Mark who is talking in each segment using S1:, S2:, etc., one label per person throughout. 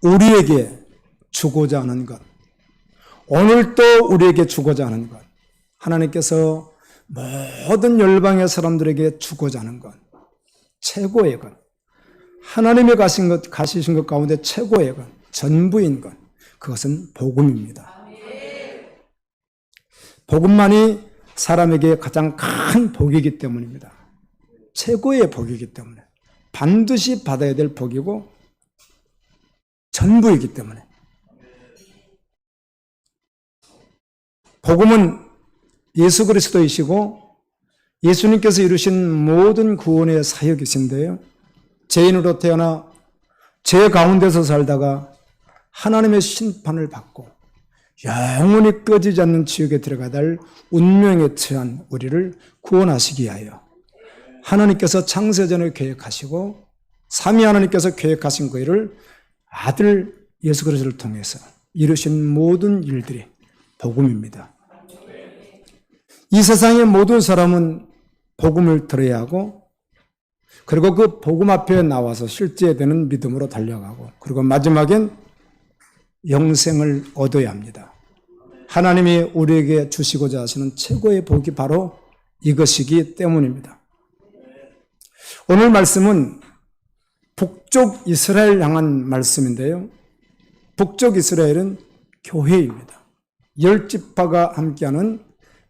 S1: 우리에게 주고자 하는 것, 오늘도 우리에게 주고자 하는 것, 하나님께서 모든 열방의 사람들에게 주고자 하는 것, 최고의 것, 하나님의 가시신 것 가운데 최고의 것, 전부인 것, 그것은 복음입니다. 복음만이 사람에게 가장 큰 복이기 때문입니다. 최고의 복이기 때문에 반드시 받아야 될 복이고 전부이기 때문에. 복음은 예수 그리스도이시고 예수님께서 이루신 모든 구원의 사역이신데요, 죄인으로 태어나 죄 가운데서 살다가 하나님의 심판을 받고 영원히 꺼지지 않는 지옥에 들어가야 할 운명에 처한 우리를 구원하시기 위하여 하나님께서 창세전에 계획하시고 삼위 하나님께서 계획하신 그 일을 아들 예수 그리스도를 통해서 이루신 모든 일들이 복음입니다. 이 세상의 모든 사람은 복음을 들어야 하고, 그리고 그 복음 앞에 나와서 실제되는 믿음으로 달려가고, 그리고 마지막엔 영생을 얻어야 합니다. 하나님이 우리에게 주시고자 하시는 최고의 복이 바로 이것이기 때문입니다. 오늘 말씀은 북쪽 이스라엘 향한 말씀인데요, 북쪽 이스라엘은 교회입니다. 10지파가 함께하는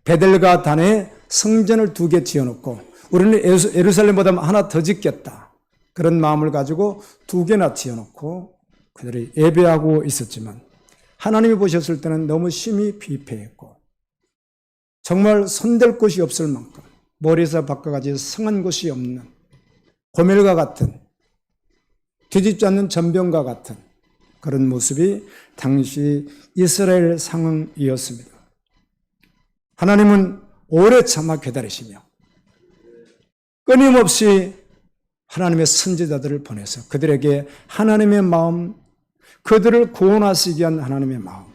S1: 베델과 단에 성전을 2개 지어놓고, 우리는 예루살렘보다 하나 더 짓겠다, 그런 마음을 가지고 2개나 지어놓고 그들이 예배하고 있었지만, 하나님이 보셨을 때는 너무 심히 비패했고 정말 손댈 곳이 없을 만큼 머리에서 발끝까지 성한 곳이 없는 고멜과 같은, 뒤집지 않는 전병과 같은 그런 모습이 당시 이스라엘 상황이었습니다. 하나님은 오래 참아 기다리시며 끊임없이 하나님의 선지자들을 보내서 그들에게 하나님의 마음, 그들을 구원하시기 위한 하나님의 마음,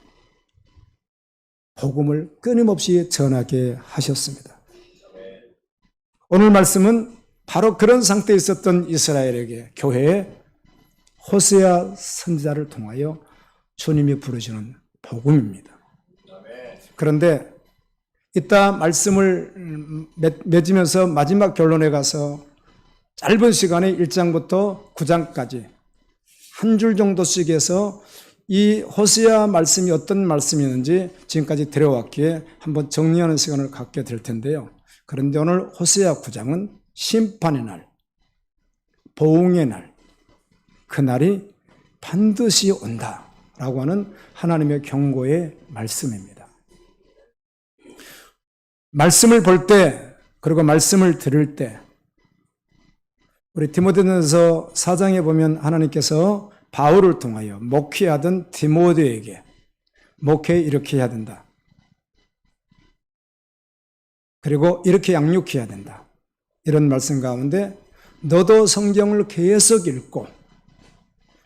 S1: 복음을 끊임없이 전하게 하셨습니다. 오늘 말씀은 바로 그런 상태에 있었던 이스라엘에게, 교회에 호세아 선지자를 통하여 주님이 부르시는 복음입니다. 그런데 이따 말씀을 맺으면서 마지막 결론에 가서 짧은 시간에 1장부터 9장까지 한 줄 정도씩 해서 이 호세아 말씀이 어떤 말씀이었는지 지금까지 들어왔기에 한번 정리하는 시간을 갖게 될 텐데요. 그런데 오늘 호세아 9장은 심판의 날, 보응의 날, 그날이 반드시 온다라고 하는 하나님의 경고의 말씀입니다. 말씀을 볼 때, 그리고 말씀을 들을 때, 우리 디모데전서 4장에 보면 하나님께서 바울을 통하여 목회하던 디모데에게 목회 이렇게 해야 된다, 그리고 이렇게 양육해야 된다, 이런 말씀 가운데 너도 성경을 계속 읽고,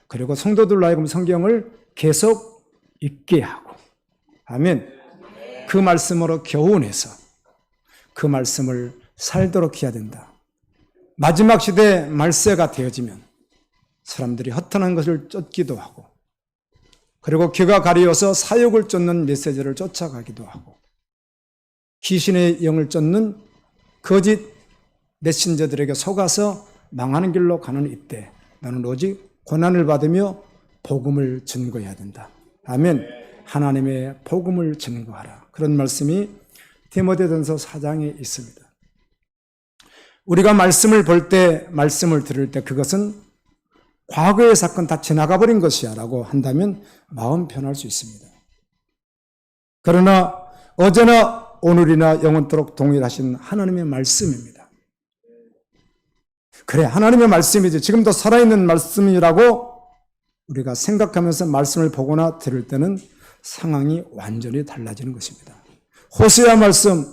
S1: 그리고 성도들로 하여금 성경을 계속 읽게 하고, 아멘, 그 말씀으로 교훈해서 그 말씀을 살도록 해야 된다. 마지막 시대 말세가 되어지면 사람들이 허탄한 것을 쫓기도 하고, 그리고 귀가 가리워서 사욕을 쫓는 메시지를 쫓아가기도 하고, 귀신의 영을 쫓는 거짓 메신저들에게 속아서 망하는 길로 가는 이때 너는 오직 고난을 받으며 복음을 증거해야 된다. 아멘. 하나님의 복음을 증거하라. 그런 말씀이 디모데전서 4장에 있습니다. 우리가 말씀을 볼 때, 말씀을 들을 때 그것은 과거의 사건 다 지나가 버린 것이야 라고 한다면 마음 편할 수 있습니다. 그러나 어제나 오늘이나 영원토록 동일하신 하나님의 말씀입니다. 그래, 하나님의 말씀이지, 지금도 살아있는 말씀이라고 우리가 생각하면서 말씀을 보거나 들을 때는 상황이 완전히 달라지는 것입니다. 호세아 말씀,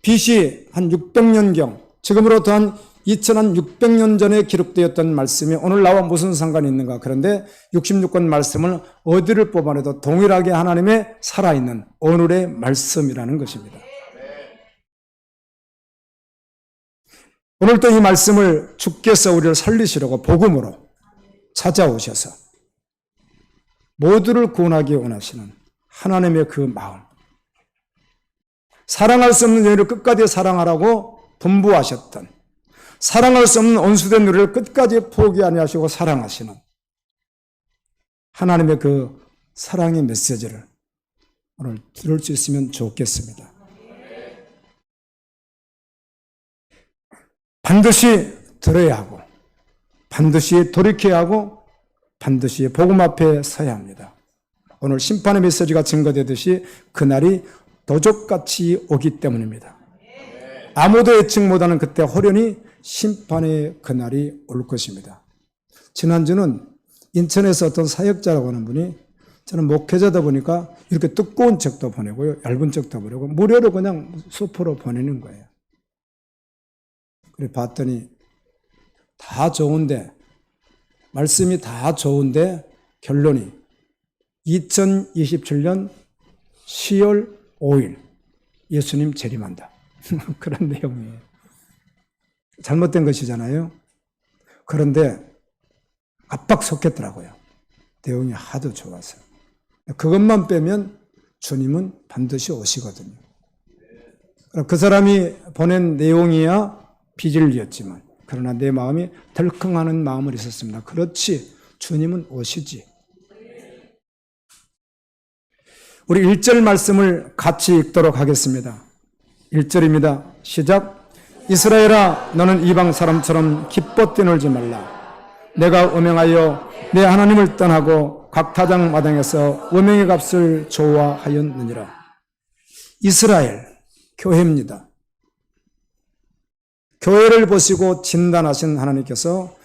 S1: BC 한 600년경, 지금으로부터 한 2600년 전에 기록되었던 말씀이 오늘 나와 무슨 상관이 있는가? 그런데 66권 말씀을 어디를 뽑아내도 동일하게 하나님의 살아있는 오늘의 말씀이라는 것입니다. 오늘도 이 말씀을 주께서 우리를 살리시려고 복음으로 찾아오셔서 모두를 구원하기 원하시는 하나님의 그 마음, 사랑할 수 없는 영혼을 끝까지 사랑하라고 분부하셨던, 사랑할 수 없는 온수된 우리를 끝까지 포기 아니하시고 사랑하시는 하나님의 그 사랑의 메시지를 오늘 들을 수 있으면 좋겠습니다. 반드시 들어야 하고, 반드시 돌이켜야 하고, 반드시 복음 앞에 서야 합니다. 오늘 심판의 메시지가 증거되듯이 그날이 도적같이 오기 때문입니다. 아무도 예측 못하는 그때 호련히 심판의 그날이 올 것입니다. 지난주는 인천에서 어떤 사역자라고 하는 분이, 저는 목회자다 보니까 이렇게 두꺼운 책도 보내고요, 얇은 책도 보내고 무료로 그냥 수포로 보내는 거예요. 그래 봤더니 다 좋은데, 말씀이 다 좋은데 결론이 2027년 10월 5일 예수님 재림한다. 그런 내용이에요. 잘못된 것이잖아요. 그런데 압박 속했더라고요. 내용이 하도 좋아서. 그것만 빼면 주님은 반드시 오시거든요. 그 사람이 보낸 내용이야 비질리였지만, 그러나 내 마음이 덜컹하는 마음을 있었습니다. 그렇지, 주님은 오시지. 우리 1절 말씀을 같이 읽도록 하겠습니다. 1절입니다. 시작. 이스라엘아, 너는 이방 사람처럼 기뻐 뛰놀지 말라. 내가 음행하여 내 하나님을 떠나고 각 타작 마당에서 음행의 값을 좋아하였느니라. 이스라엘, 교회입니다. 교회를 보시고 진단하신 하나님께서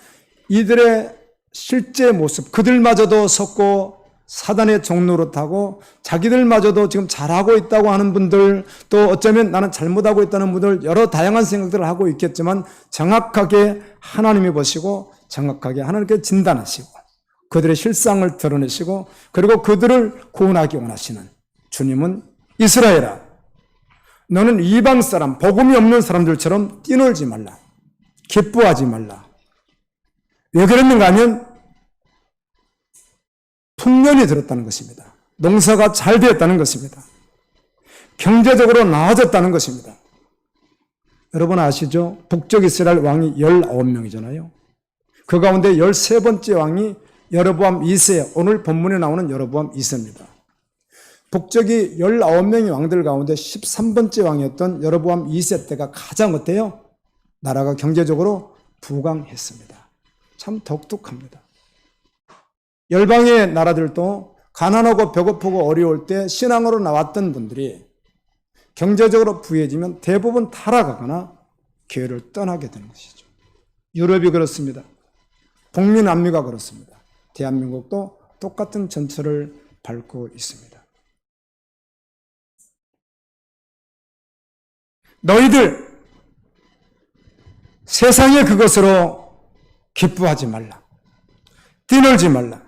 S1: 이들의 실제 모습, 그들마저도 섰고 사단의 종로로 타고 자기들마저도 지금 잘하고 있다고 하는 분들, 또 어쩌면 나는 잘못하고 있다는 분들, 여러 다양한 생각들을 하고 있겠지만 정확하게 하나님이 보시고 정확하게 하나님께 진단하시고 그들의 실상을 드러내시고 그리고 그들을 구원하기 원하시는 주님은, 이스라엘아, 너는 이방 사람, 복음이 없는 사람들처럼 뛰놀지 말라. 기뻐하지 말라. 왜 그랬는가 하면 풍년이 들었다는 것입니다. 농사가 잘 되었다는 것입니다. 경제적으로 나아졌다는 것입니다. 여러분 아시죠? 북쪽 이스라엘 왕이 19명이잖아요. 그 가운데 13번째 왕이 여로보암 2세, 오늘 본문에 나오는 여로보암 2세입니다. 북쪽이 19명의 왕들 가운데 13번째 왕이었던 여로보암 2세 때가 가장 어때요? 나라가 경제적으로 부강했습니다. 참 독특합니다. 열방의 나라들도 가난하고 배고프고 어려울 때 신앙으로 나왔던 분들이 경제적으로 부해지면 대부분 타락하거나 교회를 떠나게 되는 것이죠. 유럽이 그렇습니다. 북미 남미가 그렇습니다. 대한민국도 똑같은 전철을 밟고 있습니다. 너희들 세상의 그것으로 기뻐하지 말라. 뛰놀지 말라.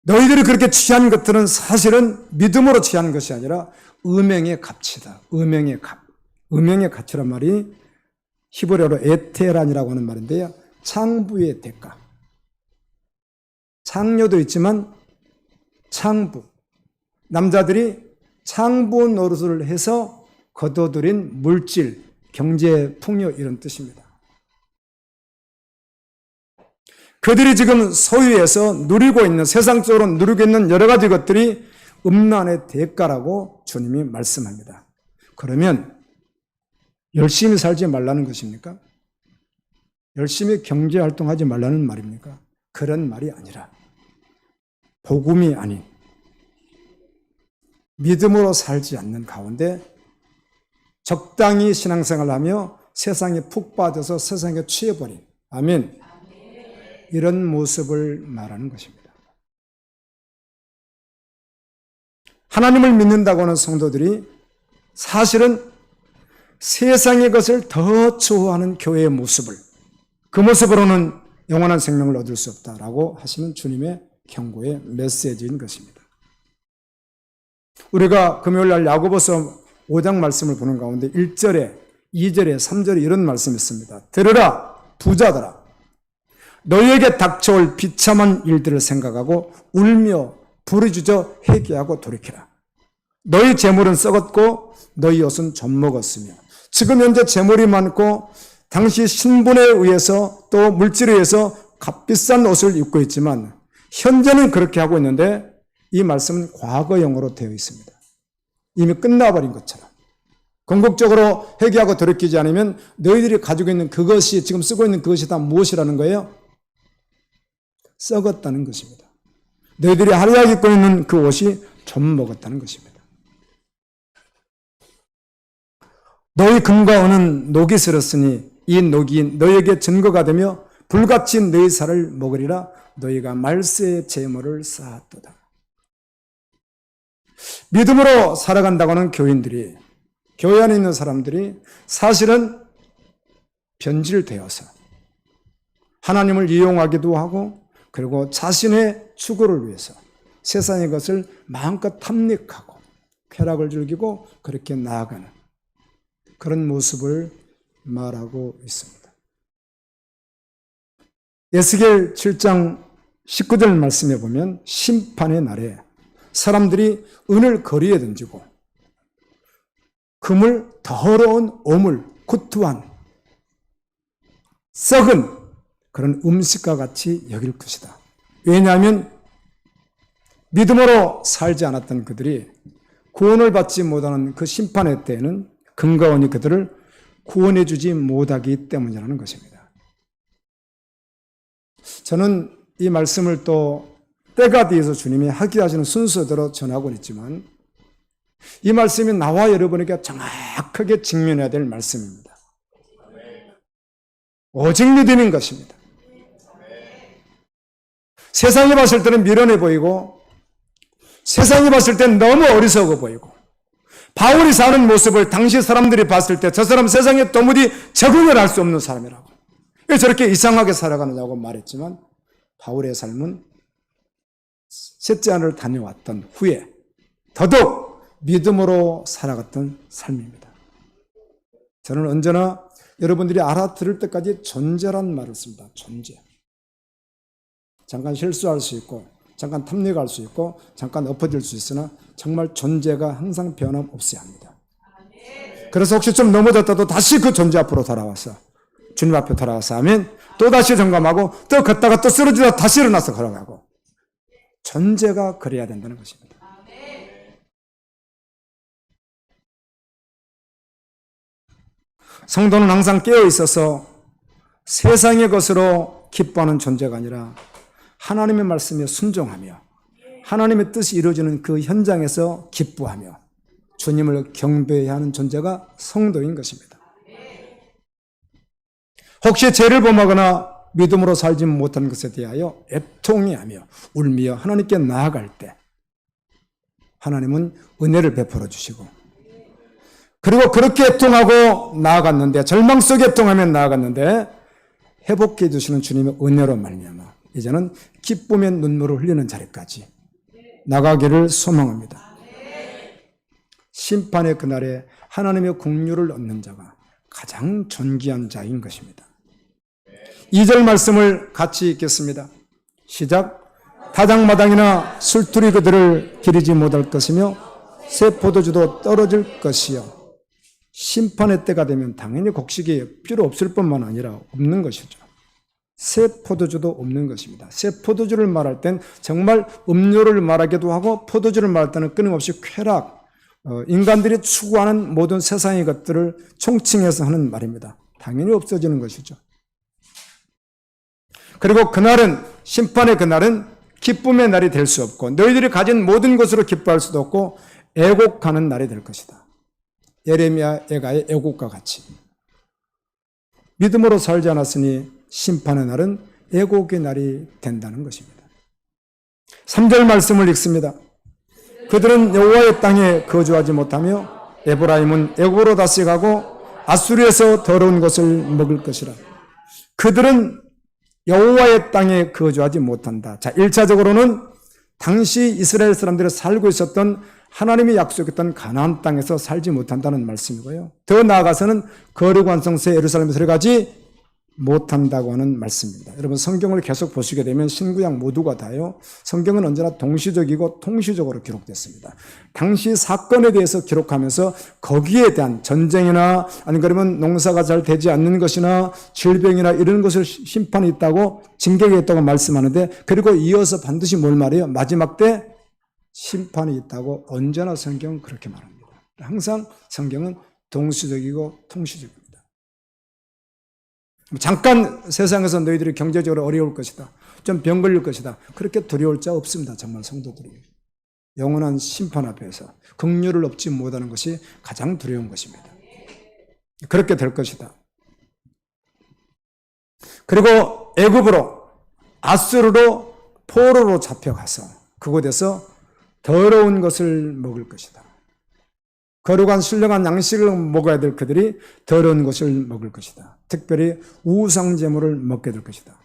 S1: 너희들이 그렇게 취한 것들은 사실은 믿음으로 취한 것이 아니라 음행의 값이다. 음행의 값. 음행의 가치란 말이 히브리어로 에테란이라고 하는 말인데요. 창부의 대가. 창녀도 있지만 창부. 남자들이 창부 노릇을 해서 거둬들인 물질, 경제 풍요 이런 뜻입니다. 그들이 지금 소유해서 누리고 있는, 세상적으로 누리고 있는 여러 가지 것들이 음란의 대가라고 주님이 말씀합니다. 그러면 열심히 살지 말라는 것입니까? 열심히 경제활동하지 말라는 말입니까? 그런 말이 아니라 복음이 아닌 믿음으로 살지 않는 가운데 적당히 신앙생활을 하며 세상에 푹 빠져서 세상에 취해버린, 아멘, 이런 모습을 말하는 것입니다. 하나님을 믿는다고 하는 성도들이 사실은 세상의 것을 더 추구하는 교회의 모습을, 그 모습으로는 영원한 생명을 얻을 수 없다라고 하시는 주님의 경고의 메시지인 것입니다. 우리가 금요일날 야고보서 5장 말씀을 보는 가운데 1절에 2절에 3절에 이런 말씀이 있습니다. 들으라 부자들아, 너희에게 닥쳐올 비참한 일들을 생각하고 울며 부르짖어 회개하고 돌이키라. 너희 재물은 썩었고 너희 옷은 젖먹었으며 지금 현재 재물이 많고 당시 신분에 의해서 또 물질에 의해서 값비싼 옷을 입고 있지만 현재는 그렇게 하고 있는데 이 말씀은 과거형으로 되어 있습니다. 이미 끝나버린 것처럼. 궁극적으로 회개하고 돌이키지 않으면 너희들이 가지고 있는 그것이 지금 쓰고 있는 그것이 다 무엇이라는 거예요? 썩었다는 것입니다. 너희들이 하루에 입고 있는 그 옷이 좀 먹었다는 것입니다. 너희 금과 은은 녹이 슬었으니 이 녹이 너희에게 증거가 되며 불같이 너희 살을 먹으리라. 너희가 말세의 재물을 쌓았도다. 믿음으로 살아간다고 하는 교인들이, 교회 안에 있는 사람들이 사실은 변질되어서 하나님을 이용하기도 하고 그리고 자신의 추구를 위해서 세상의 것을 마음껏 탐닉하고 쾌락을 즐기고 그렇게 나아가는 그런 모습을 말하고 있습니다. 에스겔 7장 19절 말씀에 보면 심판의 날에 사람들이 은을 거리에 던지고 금을 더러운 오물, 구투한 썩은 그런 음식과 같이 여길 것이다. 왜냐하면 믿음으로 살지 않았던 그들이 구원을 받지 못하는 그 심판의 때에는 금과 은이 그들을 구원해 주지 못하기 때문이라는 것입니다. 저는 이 말씀을 또 때가 되어서 주님이 하게 하시는 순서대로 전하고 있지만 이 말씀이 나와 여러분에게 정확하게 직면해야 될 말씀입니다. 오직 믿음인 것입니다. 세상이 봤을 때는 미련해 보이고 세상이 봤을 때는 너무 어리석어 보이고 바울이 사는 모습을 당시 사람들이 봤을 때 저 사람 세상에 도무지 적응을 할 수 없는 사람이라고 왜 저렇게 이상하게 살아가느냐고 말했지만 바울의 삶은 셋째 하늘을 다녀왔던 후에 더더욱 믿음으로 살아갔던 삶입니다. 저는 언제나 여러분들이 알아들을 때까지 존재란 말을 씁니다. 존재. 잠깐 실수할 수 있고 잠깐 탐닉할 수 있고 잠깐 엎어질 수 있으나 정말 존재가 항상 변함없어야 합니다. 그래서 혹시 좀 넘어졌다도 다시 그 존재 앞으로 돌아와서 주님 앞에 돌아와서 하면 또다시 점검하고 또 걷다가 또 쓰러지다 다시 일어나서 걸어가고 존재가 그래야 된다는 것입니다. 성도는 항상 깨어 있어서 세상의 것으로 기뻐하는 존재가 아니라 하나님의 말씀에 순종하며 하나님의 뜻이 이루어지는 그 현장에서 기뻐하며 주님을 경배해야 하는 존재가 성도인 것입니다. 혹시 죄를 범하거나 믿음으로 살지 못하는 것에 대하여 애통해하며 울며 하나님께 나아갈 때 하나님은 은혜를 베풀어 주시고 그리고 그렇게 애통하고 나아갔는데 절망 속에 애통하며 나아갔는데 회복해 주시는 주님의 은혜로 말미암아 이제는 기쁨의 눈물을 흘리는 자리까지 나가기를 소망합니다. 심판의 그날에 하나님의 긍휼을 얻는 자가 가장 존귀한 자인 것입니다. 2절 말씀을 같이 읽겠습니다. 시작. 다장마당이나 술투리 그들을 기리지 못할 것이며 새 포도주도 떨어질 것이요. 심판의 때가 되면 당연히 곡식이 필요 없을 뿐만 아니라 없는 것이죠. 새 포도주도 없는 것입니다. 새 포도주를 말할 땐 정말 음료를 말하기도 하고 포도주를 말할 때는 끊임없이 쾌락, 인간들이 추구하는 모든 세상의 것들을 총칭해서 하는 말입니다. 당연히 없어지는 것이죠. 그리고 그날은 심판의 그날은 기쁨의 날이 될 수 없고 너희들이 가진 모든 것으로 기뻐할 수도 없고 애곡하는 날이 될 것이다. 예레미야 애가의 애곡과 같이 믿음으로 살지 않았으니 심판의 날은 애곡의 날이 된다는 것입니다. 3절 말씀을 읽습니다. 그들은 여호와의 땅에 거주하지 못하며 에브라임은 애곡으로 다시가고 아수르에서 더러운 것을 먹을 것이라. 그들은 여호와의 땅에 거주하지 못한다. 자, 1차적으로는 당시 이스라엘 사람들이 살고 있었던 하나님이 약속했던 가나안 땅에서 살지 못한다는 말씀이고요. 더 나아가서는 거룩 완성세 예루살렘에 들어가지 못한다고 하는 말씀입니다. 여러분 성경을 계속 보시게 되면 신구약 모두가 다요. 성경은 언제나 동시적이고 통시적으로 기록됐습니다. 당시 사건에 대해서 기록하면서 거기에 대한 전쟁이나 아니 그러면 농사가 잘 되지 않는 것이나 질병이나 이런 것을 심판이 있다고 징계가 있다고 말씀하는데 그리고 이어서 반드시 뭘 말해요? 마지막 때 심판이 있다고 언제나 성경은 그렇게 말합니다. 항상 성경은 동시적이고 통시적입니다. 잠깐 세상에서 너희들이 경제적으로 어려울 것이다. 좀 병 걸릴 것이다. 그렇게 두려울 자 없습니다. 정말 성도들이. 영원한 심판 앞에서 긍휼을 얻지 못하는 것이 가장 두려운 것입니다. 그렇게 될 것이다. 그리고 애굽으로 아수르로 포로로 잡혀가서 그곳에서 더러운 것을 먹을 것이다. 거룩한 신령한 양식을 먹어야 될 그들이 더러운 것을 먹을 것이다. 특별히 우상 제물을 먹게 될 것이다.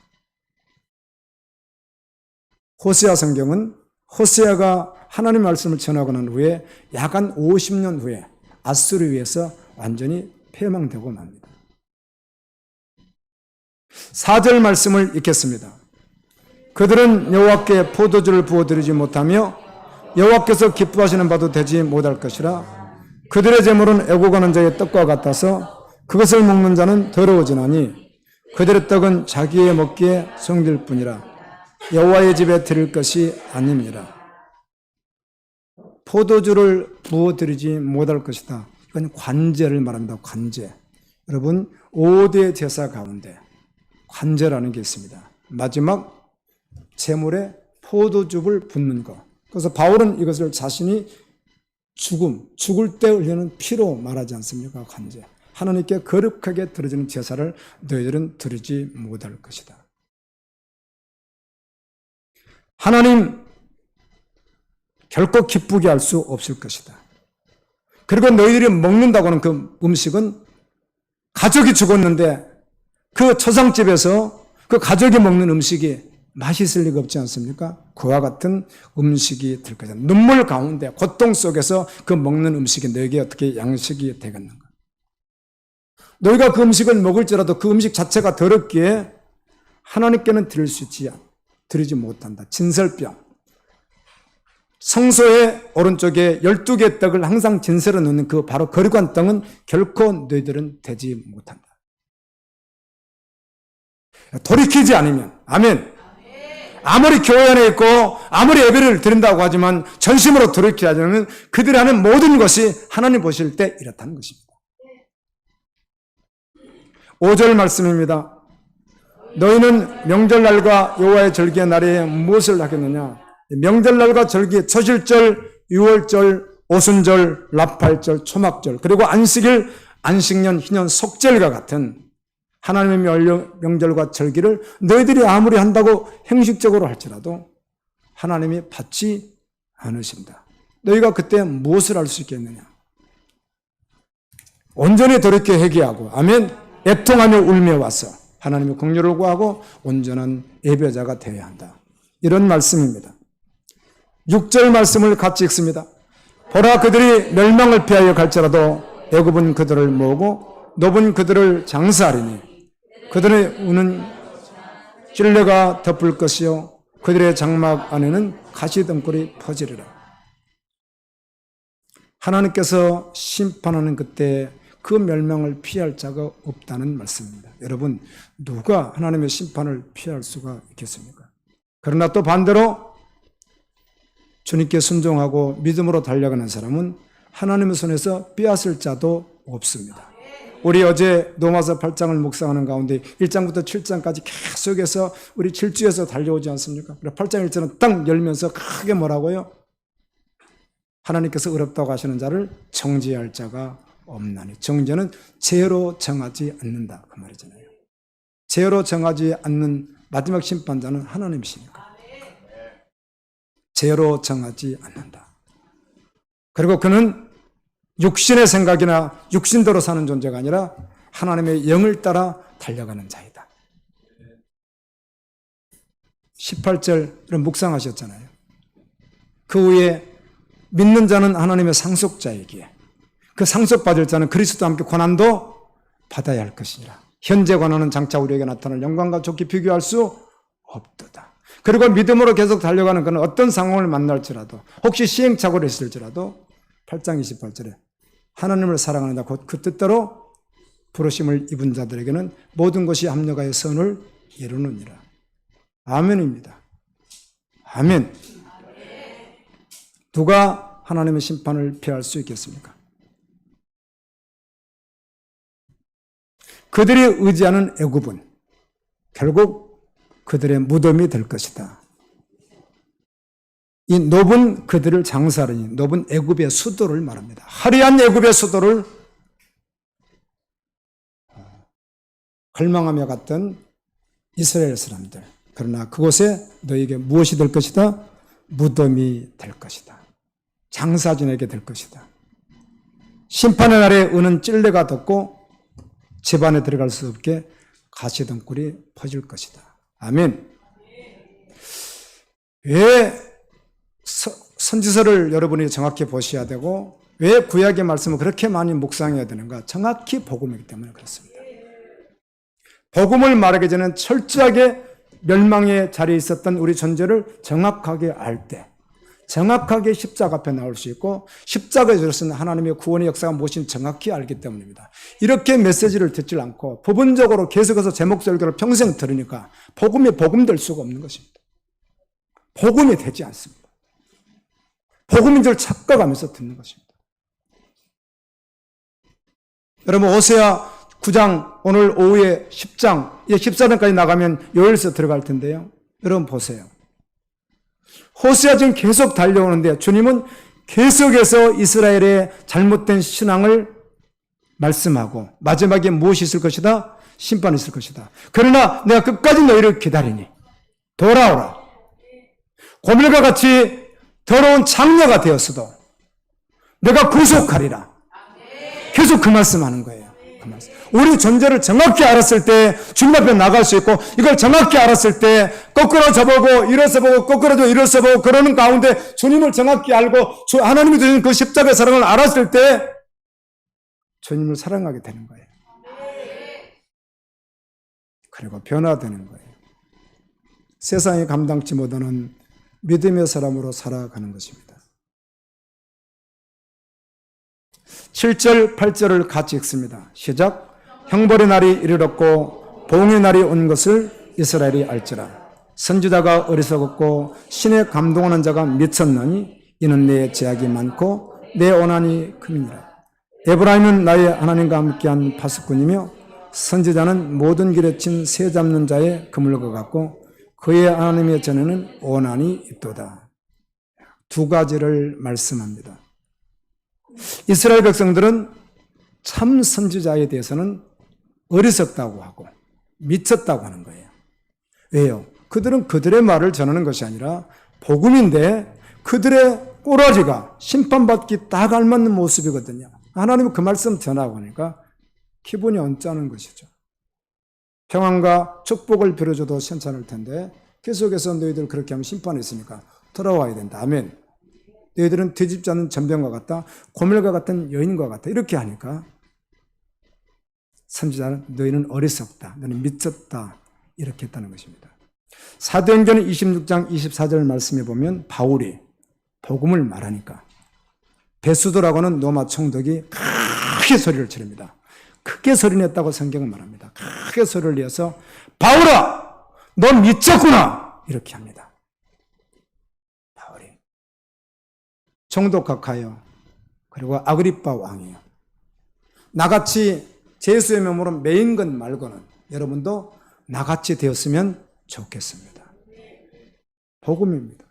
S1: 호세아 성경은 호세아가 하나님의 말씀을 전하고 난 후에 약 한 50년 후에 아수르에 의해서 완전히 패망되고 맙니다. 4절 말씀을 읽겠습니다. 그들은 여호와께 포도주를 부어드리지 못하며 여호와께서 기뻐하시는 바도 되지 못할 것이라. 그들의 제물은 애고가는 자의 떡과 같아서 그것을 먹는 자는 더러워지나니 그들의 떡은 자기의 먹기에 성될 뿐이라. 여호와의 집에 드릴 것이 아닙니다. 포도주를 부어드리지 못할 것이다. 이건 관제를 말합니다. 관제. 여러분 5대 제사 가운데 관제라는 게 있습니다. 마지막 제물에 포도즙을 붓는 것. 그래서 바울은 이것을 자신이 죽을 때 흘리는 피로 말하지 않습니까? 관제. 하나님께 거룩하게 드려지는 제사를 너희들은 드리지 못할 것이다. 하나님 결코 기쁘게 할 수 없을 것이다. 그리고 너희들이 먹는다고 하는 그 음식은 가족이 죽었는데 그 초상집에서 그 가족이 먹는 음식이 맛있을 리가 없지 않습니까? 그와 같은 음식이 될 것이다. 눈물 가운데 고통 속에서 그 먹는 음식이 너에게 어떻게 양식이 되겠는가? 너희가 그 음식을 먹을지라도 그 음식 자체가 더럽기에 하나님께는 드리지 못한다. 진설병. 성소의 오른쪽에 12개의 떡을 항상 진설해 놓는 그 바로 거룩한 떡은 결코 너희들은 되지 못한다. 돌이키지 않으면 아멘. 아무리 교회 안에 있고 아무리 예배를 드린다고 하지만 전심으로 돌이키지 않으면 그들이 하는 모든 것이 하나님 보실 때 이렇다는 것입니다. 5절 말씀입니다. 너희는 명절날과 여호와의 절기의 날에 무엇을 하겠느냐? 명절날과 절기, 초실절, 유월절, 오순절, 나팔절, 초막절, 그리고 안식일, 안식년, 희년, 속절과 같은 하나님의 명절과 절기를 너희들이 아무리 한다고 형식적으로 할지라도 하나님이 받지 않으신다. 너희가 그때 무엇을 할 수 있겠느냐? 온전히 돌이켜 회개하고 아멘. 애통하며 울며 와서 하나님의 긍휼을 구하고 온전한 예배자가 되어야 한다. 이런 말씀입니다. 6절 말씀을 같이 읽습니다. 보라 그들이 멸망을 피하여 갈지라도 애굽은 그들을 모으고 노은 그들을 장사하리니 그들의 우는 찔레가 덮을 것이요 그들의 장막 안에는 가시덤불이 퍼지리라. 하나님께서 심판하는 그때 그 멸망을 피할 자가 없다는 말씀입니다. 여러분 누가 하나님의 심판을 피할 수가 있겠습니까? 그러나 또 반대로 주님께 순종하고 믿음으로 달려가는 사람은 하나님의 손에서 빼앗을 자도 없습니다. 우리 어제 로마서 8장을 묵상하는 가운데 1장부터 7장까지 계속해서 우리 7주에서 달려오지 않습니까? 8장 1절은 딱 열면서 크게 뭐라고요? 하나님께서 어렵다고 하시는 자를 정죄할 자가 없나니. 정죄는 죄로 정하지 않는다 그 말이잖아요. 죄로 정하지 않는 마지막 심판자는 하나님이시니까. 죄로 정하지 않는다. 그리고 그는 육신의 생각이나 육신대로 사는 존재가 아니라 하나님의 영을 따라 달려가는 자이다. 18절을 묵상하셨잖아요. 그 후에 믿는 자는 하나님의 상속자이기에 그 상속받을 자는 그리스도와 함께 고난도 받아야 할 것이니라. 현재 관하는 장차 우리에게 나타날 영광과 좋게 비교할 수 없도다. 그리고 믿음으로 계속 달려가는 그는 어떤 상황을 만날지라도 혹시 시행착오를 있을지라도 8장 28절에 하나님을 사랑하는다 곧 그 뜻대로 부르심을 입은 자들에게는 모든 것이 합력하여 선을 이루느니라. 아멘입니다. 아멘. 누가 하나님의 심판을 피할 수 있겠습니까? 그들이 의지하는 애굽은 결국 그들의 무덤이 될 것이다. 이 놉은 그들을 장사하니 놉은 애굽의 수도를 말합니다. 화려한 애굽의 수도를 갈망하며 갔던 이스라엘 사람들. 그러나 그곳에 너에게 무엇이 될 것이다? 무덤이 될 것이다. 장사진에게 될 것이다. 심판의 날에 은은 찔레가 덮고 집 안에 들어갈 수 없게 가시덤불이 퍼질 것이다. 아멘. 왜 선지서를 여러분이 정확히 보셔야 되고 왜 구약의 말씀을 그렇게 많이 묵상해야 되는가? 정확히 복음이기 때문에 그렇습니다. 복음을 말하기 전에 철저하게 멸망의 자리에 있었던 우리 존재를 정확하게 알 때 정확하게 십자가 앞에 나올 수 있고 십자가에서 쓰는 하나님의 구원의 역사가 무엇인지 정확히 알기 때문입니다. 이렇게 메시지를 듣지 않고 부분적으로 계속해서 제목 설교를 평생 들으니까 복음이 복음될 수가 없는 것입니다. 복음이 되지 않습니다. 복음인 줄 착각하면서 듣는 것입니다. 여러분 호세아 9장 오늘 오후에 10장 14장까지 나가면 요엘서 들어갈 텐데요. 여러분 보세요. 호세아 지금 계속 달려오는데 주님은 계속해서 이스라엘의 잘못된 신앙을 말씀하고 마지막에 무엇이 있을 것이다? 심판이 있을 것이다. 그러나 내가 끝까지 너희를 기다리니 돌아오라. 고멜과 같이 더러운 장녀가 되었어도 내가 구속하리라. 계속 그 말씀하는 거예요. 그 말씀. 우리 존재를 정확히 알았을 때 주님 앞에 나갈 수 있고 이걸 정확히 알았을 때 거꾸로 저보고 일어서 보고 거꾸로도 일어서 보고 그러는 가운데 주님을 정확히 알고 하나님이 주신 그 십자가의 사랑을 알았을 때 주님을 사랑하게 되는 거예요. 그리고 변화되는 거예요. 세상이 감당치 못하는 믿음의 사람으로 살아가는 것입니다. 7절, 8절을 같이 읽습니다. 시작. 형벌의 날이 이르렀고 보응의 날이 온 것을 이스라엘이 알지라. 선지자가 어리석었고 신에 감동하는 자가 미쳤나니 이는 내 제약이 많고 내 원한이 금이니라. 에브라임은 나의 하나님과 함께한 파수꾼이며 선지자는 모든 길에 친 새 잡는 자의 그물과 같고 그의 하나님의 전에는 원한이 있도다. 두 가지를 말씀합니다. 이스라엘 백성들은 참 선지자에 대해서는 어리석다고 하고 미쳤다고 하는 거예요. 왜요? 그들은 그들의 말을 전하는 것이 아니라 복음인데 그들의 꼬라지가 심판받기 딱 알맞는 모습이거든요. 하나님은 그 말씀 전하고 하니까 기분이 언짢은 것이죠. 평안과 축복을 빌어줘도 괜찮을 텐데 계속해서 너희들 그렇게 하면 심판이 있으니까 돌아와야 된다. 아멘. 너희들은 뒤집지 않는 전병과 같다. 고멜과 같은 여인과 같다. 이렇게 하니까 선지자는 너희는 어리석다. 너희는 미쳤다. 이렇게 했다는 것입니다. 사도행전 26장 24절 말씀에 보면 바울이 복음을 말하니까 베수도라고는 로마 총독이 크게 소리를 지릅니다. 크게 소리냈다고 성경은 말합니다. 크게 소리를 내서 바울아 너 미쳤구나 이렇게 합니다. 바울이 총독 각하여 그리고 아그리빠 왕이요. 나같이 제수의 명으로 매인 것 말고는 여러분도 나같이 되었으면 좋겠습니다. 복음입니다.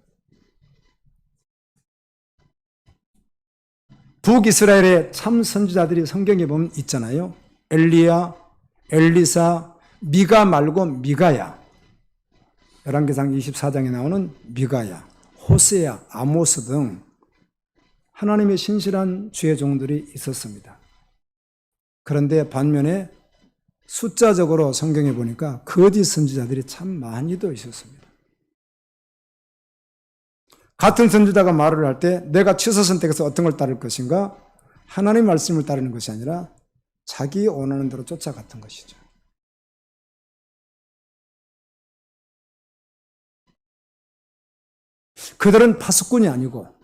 S1: 북이스라엘의 참 선지자들이 성경에 보면 있잖아요. 엘리야, 엘리사, 미가 말고 미가야. 열왕기상 24장에 나오는 미가야, 호세야, 아모스 등 하나님의 신실한 주의 종들이 있었습니다. 그런데 반면에 숫자적으로 성경에 보니까 거짓 선지자들이 참 많이도 있었습니다. 같은 선지자가 말을 할 때 내가 취사 선택해서 어떤 걸 따를 것인가? 하나님의 말씀을 따르는 것이 아니라 자기 원하는 대로 쫓아갔던 것이죠. 그들은 파수꾼이 아니고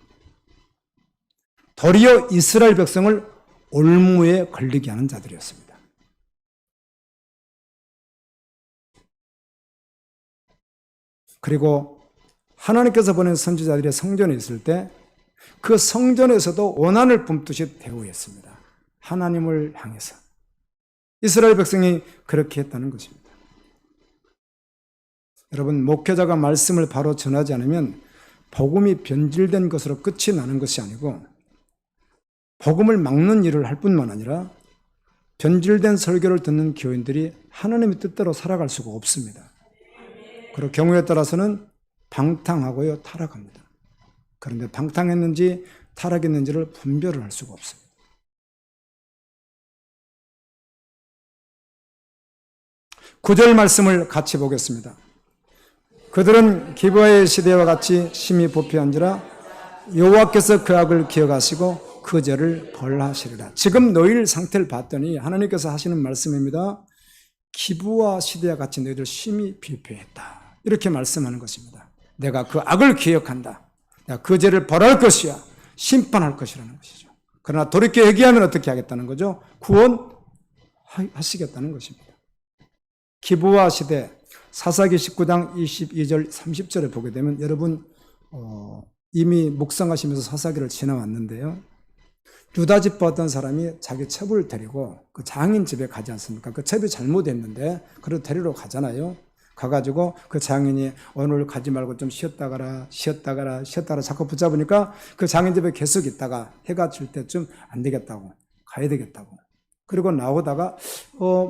S1: 도리어 이스라엘 백성을 올무에 걸리게 하는 자들이었습니다. 그리고 하나님께서 보낸 선지자들이 성전에 있을 때 그 성전에서도 원한을 뿜듯이 대우했습니다. 하나님을 향해서. 이스라엘 백성이 그렇게 했다는 것입니다. 여러분, 목회자가 말씀을 바로 전하지 않으면 복음이 변질된 것으로 끝이 나는 것이 아니고 복음을 막는 일을 할 뿐만 아니라 변질된 설교를 듣는 교인들이 하나님의 뜻대로 살아갈 수가 없습니다. 그리고 경우에 따라서는 방탕하고요, 타락합니다. 그런데 방탕했는지 타락했는지를 분별을 할 수가 없습니다. 구절 말씀을 같이 보겠습니다. 그들은 기브아의 시대와 같이 심히 부패한지라 여호와께서 그 악을 기억하시고 그 죄를 벌하시리라. 지금 너희들 상태를 봤더니 하나님께서 하시는 말씀입니다. 기브아 시대와 같이 너희들 심히 부패했다. 이렇게 말씀하는 것입니다. 내가 그 악을 기억한다. 내가 그 죄를 벌할 것이야. 심판할 것이라는 것이죠. 그러나 돌이켜 회개하면 어떻게 하겠다는 거죠? 구원하시겠다는 것입니다. 기브아 시대 사사기 19장 22절 30절에 보게 되면 여러분 이미 묵상하시면서 사사기를 지나왔는데요. 유다 지파 어떤 사람이 자기 첩을 데리고 그 장인 집에 가지 않습니까? 그 첩이 잘못했는데 그래도 데리러 가잖아요. 가가지고 그 장인이 오늘 가지 말고 좀 쉬었다 가라 자꾸 붙잡으니까 그 장인 집에 계속 있다가 해가 질 때쯤 안 되겠다고 가야 되겠다고. 그리고 나오다가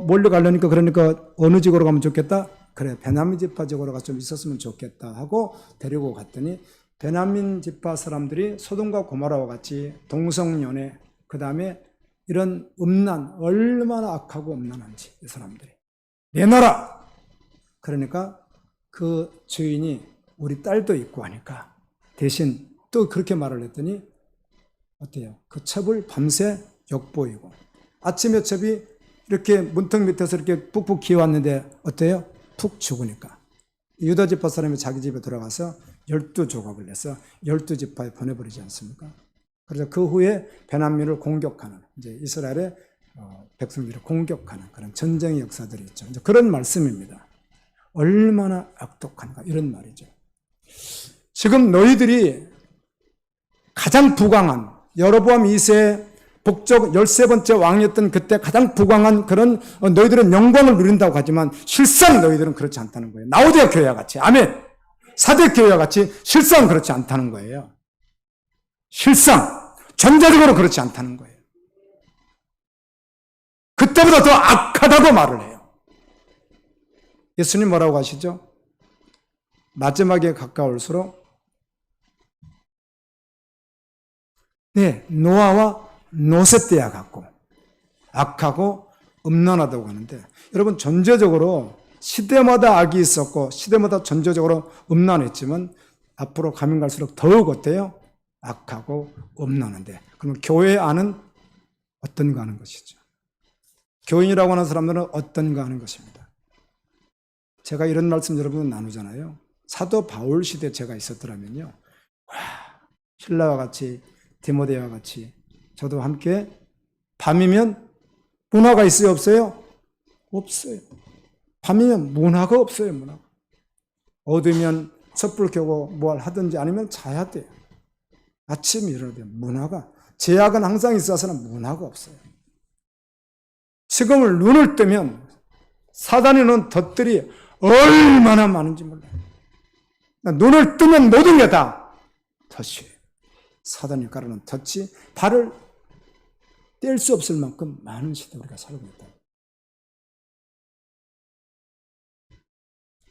S1: 몰려가려니까 그러니까 어느 지역으로 가면 좋겠다? 그래, 베냐민 지파 지역으로 가서 좀 있었으면 좋겠다 하고 데리고 갔더니 베냐민 지파 사람들이 소돔과 고모라와 같이 동성연애, 그 다음에 이런 음란, 얼마나 악하고 음란한지 이 사람들이 내놔라. 그러니까 그 주인이 우리 딸도 있고 하니까 대신 또 그렇게 말을 했더니 어때요? 그 첩을 밤새 욕보이고 아침에 첩이 이렇게 문턱 밑에서 이렇게 푹푹 기어왔는데 어때요? 푹 죽으니까 유다 지파 사람이 자기 집에 들어가서 12조각을 내서 12지파에 보내버리지 않습니까? 그래서 그 후에 베냐민을 공격하는 이제 이스라엘의 백성들을 공격하는 그런 전쟁의 역사들이 있죠. 이제 그런 말씀입니다. 얼마나 악독한가 이런 말이죠. 지금 너희들이 가장 부강한 여로보암 2세 북쪽 13번째 왕이었던 그때 가장 부강한 그런 너희들은 영광을 누린다고 하지만 실상 너희들은 그렇지 않다는 거예요. 라오디아 교회와 같이. 아멘. 사대 교회와 같이 실상 그렇지 않다는 거예요. 실상 전제적으로 그렇지 않다는 거예요. 그때보다 더 악하다고 말을 해요. 예수님 뭐라고 하시죠? 마지막에 가까울수록 노아와 노세 때와 같고 악하고 음란하다고 하는데 여러분 전제적으로 시대마다 악이 있었고 시대마다 전제적으로 음란했지만 앞으로 가면 갈수록 더욱 어때요? 악하고 음란한데 그러면 교회 안은 어떤가 하는 것이죠. 교인이라고 하는 사람들은 어떤가 하는 것입니다. 제가 이런 말씀 여러분 나누잖아요. 사도 바울 시대 제가 있었더라면요. 신라와 같이 디모데와 같이 저도 함께 밤이면 문화가 있어요? 없어요? 없어요. 밤이면 문화가 없어요. 문화가. 어두면 촛불 켜고 뭘 하든지 아니면 자야 돼요. 아침에 일어나야 돼요. 문화가. 제약은 항상 있어서는 문화가 없어요. 지금을 눈을 뜨면 사단이 놓은 덫들이 얼마나 많은지 몰라요. 눈을 뜨면 모든 게 다 덫이에요. 사단이 깔아놓은 덫이 발을 뗄 수 없을 만큼 많은 시대 우리가 살고 있다.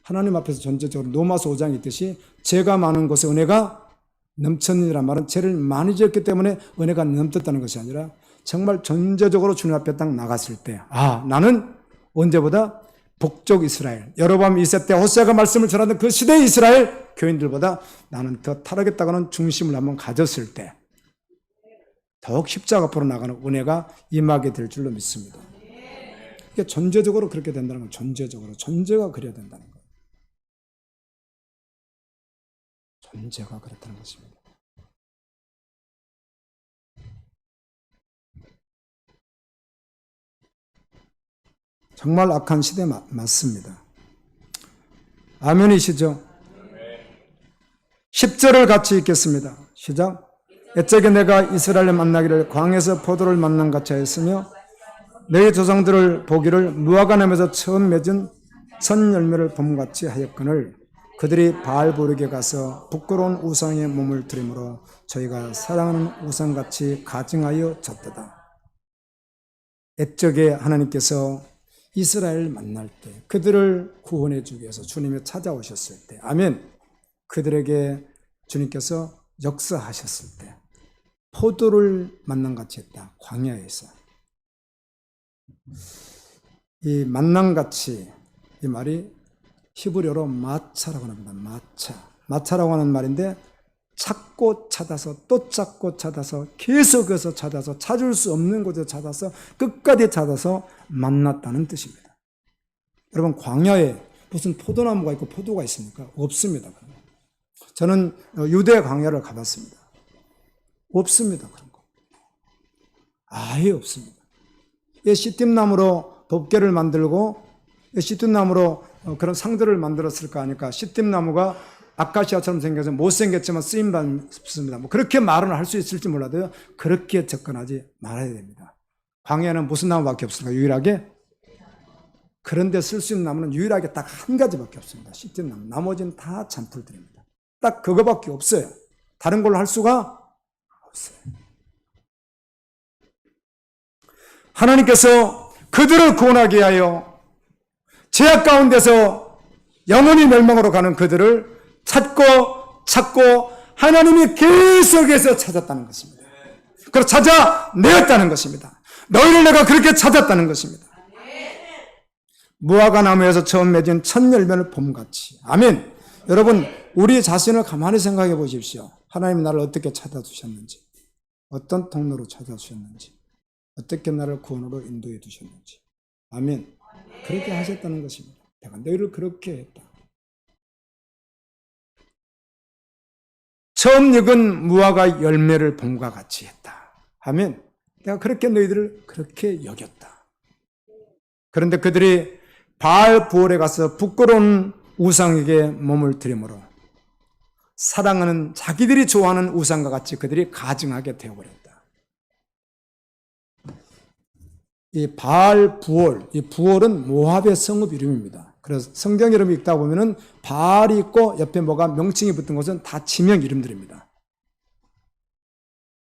S1: 하나님 앞에서 전제적으로 로마서 5장에 있듯이 죄가 많은 곳에 은혜가 넘쳤느니란 말은 죄를 많이 지었기 때문에 은혜가 넘쳤다는 것이 아니라 정말 전제적으로 주님 앞에 딱 나갔을 때 나는 언제보다 북쪽 이스라엘, 여로보암 2세 때 호세아가 말씀을 전하던 그 시대의 이스라엘 교인들보다 나는 더 타락했다고는 중심을 한번 가졌을 때 더욱 십자가 앞으로 나가는 은혜가 임하게 될 줄로 믿습니다. 이게 전제적으로 그렇게 된다는 건 전제가 그래야 된다는 거예요. 존재가 그렇다는 것입니다. 정말 악한 시대 맞습니다. 아멘이시죠? 10절을 같이 읽겠습니다. 시작. 옛적에 내가 이스라엘을 만나기를 광야에서 포도를 만난 같이 하였으며 너희 조상들을 보기를 무화과나무에서 처음 맺은 첫 열매를 봄같이 하였거늘 그들이 바알보르게 가서 부끄러운 우상에 몸을 들이므로 저희가 사랑하는 우상같이 가증하여 졌도다. 옛적에 하나님께서 이스라엘을 만날 때 그들을 구원해 주기 위해서 주님이 찾아오셨을 때 아멘. 그들에게 주님께서 역사하셨을 때 포도를 만남같이 했다. 광야에서. 이 만남같이 이 말이 히브리어로 마차라고 합니다. 마차라고 하는 말인데 찾고 찾아서 또 찾고 찾아서 계속해서 찾아서 찾을 수 없는 곳에서 찾아서 끝까지 찾아서 만났다는 뜻입니다. 여러분 광야에 무슨 포도나무가 있고 포도가 있습니까? 없습니다. 저는 유대 광야를 가봤습니다. 없습니다. 그런 거. 아예 없습니다. 시띠나무로 덮개를 만들고 시띠나무로 그런 상들을 만들었을까 하니까 시띠나무가 아카시아처럼 생겨서 못생겼지만 쓰임받습니다. 뭐 그렇게 말은 할 수 있을지 몰라도요. 그렇게 접근하지 말아야 됩니다. 광야에는 무슨 나무밖에 없습니까? 유일하게? 그런데 쓸 수 있는 나무는 유일하게 딱 한 가지밖에 없습니다. 시띠나무. 나머지는 다 잔풀들입니다. 딱 그거밖에 없어요. 다른 걸로 할 수가 없어요. 하나님께서 그들을 구원하기 위하여 죄악 가운데서 영원히 멸망으로 가는 그들을 찾고 하나님이 계속해서 찾았다는 것입니다. 그래서 찾아내었다는 것입니다. 너희를 내가 그렇게 찾았다는 것입니다. 무화과 나무에서 처음 맺은 첫 열매를 봄같이. 아멘. 여러분 우리 자신을 가만히 생각해 보십시오. 하나님이 나를 어떻게 찾아주셨는지, 어떤 통로로 찾아주셨는지, 어떻게 나를 구원으로 인도해 두셨는지. 아멘. 그렇게 하셨다는 것입니다. 내가 너희를 그렇게 했다. 처음 익은 무화과 열매를 봄과 같이 했다. 아멘. 내가 그렇게 너희들을 그렇게 여겼다. 그런데 그들이 바알 부올에 가서 부끄러운 우상에게 몸을 들이므로 사랑하는 자기들이 좋아하는 우상과 같이 그들이 가증하게 되어버렸다. 이 바알 부올, 이 부올은 모압의 성읍 이름입니다. 그래서 성경 이름 읽다 보면은 바알이 있고 옆에 뭐가 명칭이 붙은 것은 다 지명 이름들입니다.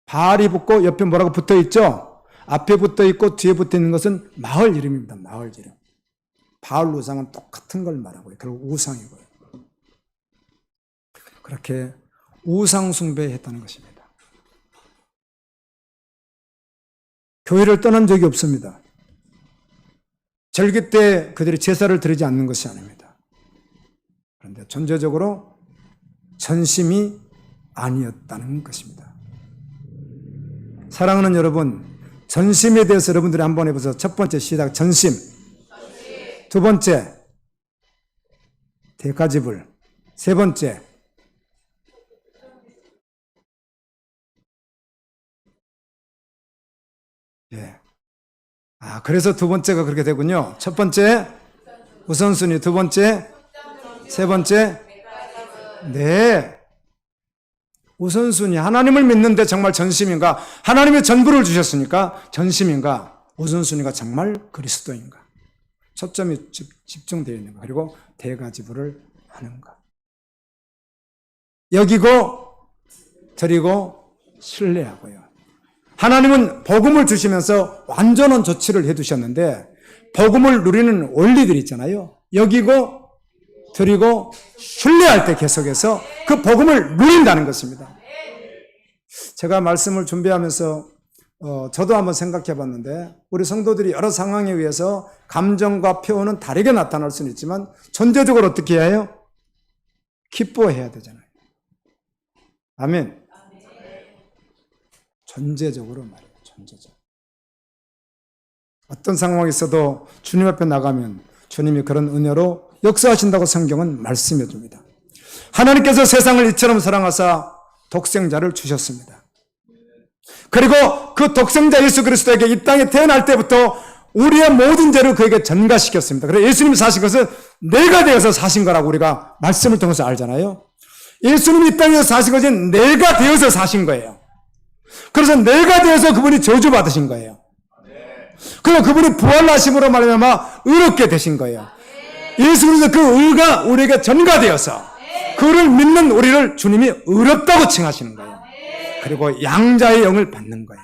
S1: 바알이 붙고 옆에 뭐라고 붙어 있죠? 앞에 붙어 있고 뒤에 붙어 있는 것은 마을 이름입니다. 마을 이름. 바알 우상은 똑같은 걸 말하고요. 결국 우상이고요. 그렇게 우상 숭배했다는 것입니다. 교회를 떠난 적이 없습니다. 절기 때 그들이 제사를 드리지 않는 것이 아닙니다. 그런데 전제적으로 전심이 아니었다는 것입니다. 사랑하는 여러분, 전심에 대해서 여러분들이 한번 해보세요. 첫 번째 시작, 전심. 두 번째, 대가지불. 세 번째, 예. 그래서 두 번째가 그렇게 되군요. 첫 번째, 우선순위. 두 번째, 세 번째, 네. 우선순위. 하나님을 믿는데 정말 전심인가? 하나님의 전부를 주셨으니까 전심인가? 우선순위가 정말 그리스도인가? 초점이 집중되어 있는가? 그리고 대가지불을 하는가? 여기고, 드리고, 신뢰하고요. 하나님은 복음을 주시면서 완전한 조치를 해두셨는데 복음을 누리는 원리들이 있잖아요. 여기고 드리고 신뢰할 때 계속해서 그 복음을 누린다는 것입니다. 제가 말씀을 준비하면서 저도 한번 생각해 봤는데 우리 성도들이 여러 상황에 의해서 감정과 표현은 다르게 나타날 수는 있지만 전제적으로 어떻게 해야 해요? 기뻐해야 되잖아요. 아멘. 전제적으로 말이에요. 전제적. 어떤 상황이 있어도 주님 앞에 나가면 주님이 그런 은혜로 역사하신다고 성경은 말씀해 줍니다. 하나님께서 세상을 이처럼 사랑하사 독생자를 주셨습니다. 그리고 그 독생자 예수 그리스도에게 이 땅에 태어날 때부터 우리의 모든 죄를 그에게 전가시켰습니다. 그래서 예수님이 사신 것은 내가 되어서 사신 거라고 우리가 말씀을 통해서 알잖아요. 예수님이 이 땅에서 사신 것은 내가 되어서 사신 거예요. 그래서 내가 되어서 그분이 저주받으신 거예요. 그리고 그분이 부활하심으로 말미암아 의롭게 되신 거예요. 예수 그리스도 그 의가 우리에게 전가되어서 그를 믿는 우리를 주님이 의롭다고 칭하시는 거예요. 그리고 양자의 영을 받는 거예요.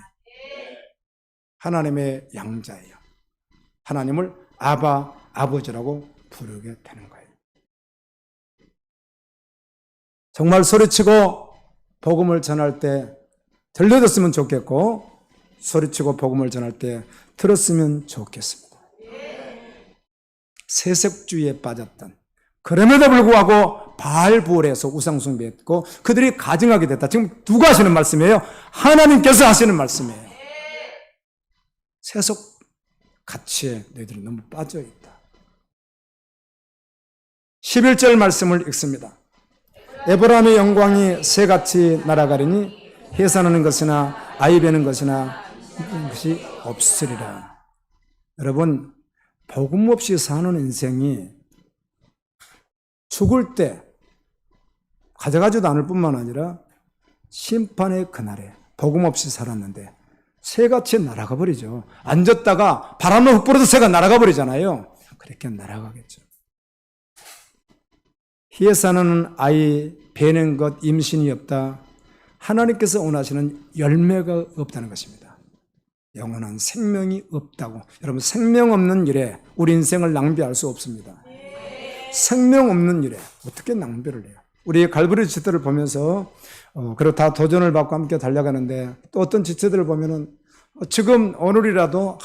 S1: 하나님의 양자예요. 하나님을 아바, 아버지라고 부르게 되는 거예요. 정말 소리치고 복음을 전할 때 들려줬으면 좋겠고 소리치고 복음을 전할 때 들었으면 좋겠습니다. 세속주의에 빠졌던, 그럼에도 불구하고 바알 부월에서 우상숭배했고 그들이 가증하게 됐다. 지금 누가 하시는 말씀이에요? 하나님께서 하시는 말씀이에요. 세속 가치에 너희들이 너무 빠져있다. 11절 말씀을 읽습니다. 에브라임의 영광이 새같이 날아가리니 해산하는 것이나 아이 베는 것이나 것이 없으리라. 여러분, 복음 없이 사는 인생이 죽을 때 가져가지도 않을 뿐만 아니라 심판의 그날에 복음 없이 살았는데 새같이 날아가 버리죠. 앉았다가 바람을 훅 불어도 새가 날아가 버리잖아요. 그렇게 날아가겠죠. 희에 사는 아이 베는 것 임신이 없다. 하나님께서 원하시는 열매가 없다는 것입니다. 영원한 생명이 없다고. 여러분, 생명 없는 일에 우리 인생을 낭비할 수 없습니다. 생명 없는 일에 어떻게 낭비를 해요? 우리 갈보리 지체들을 보면서 그리고 다 도전을 받고 함께 달려가는데 또 어떤 지체들을 보면은 지금 오늘이라도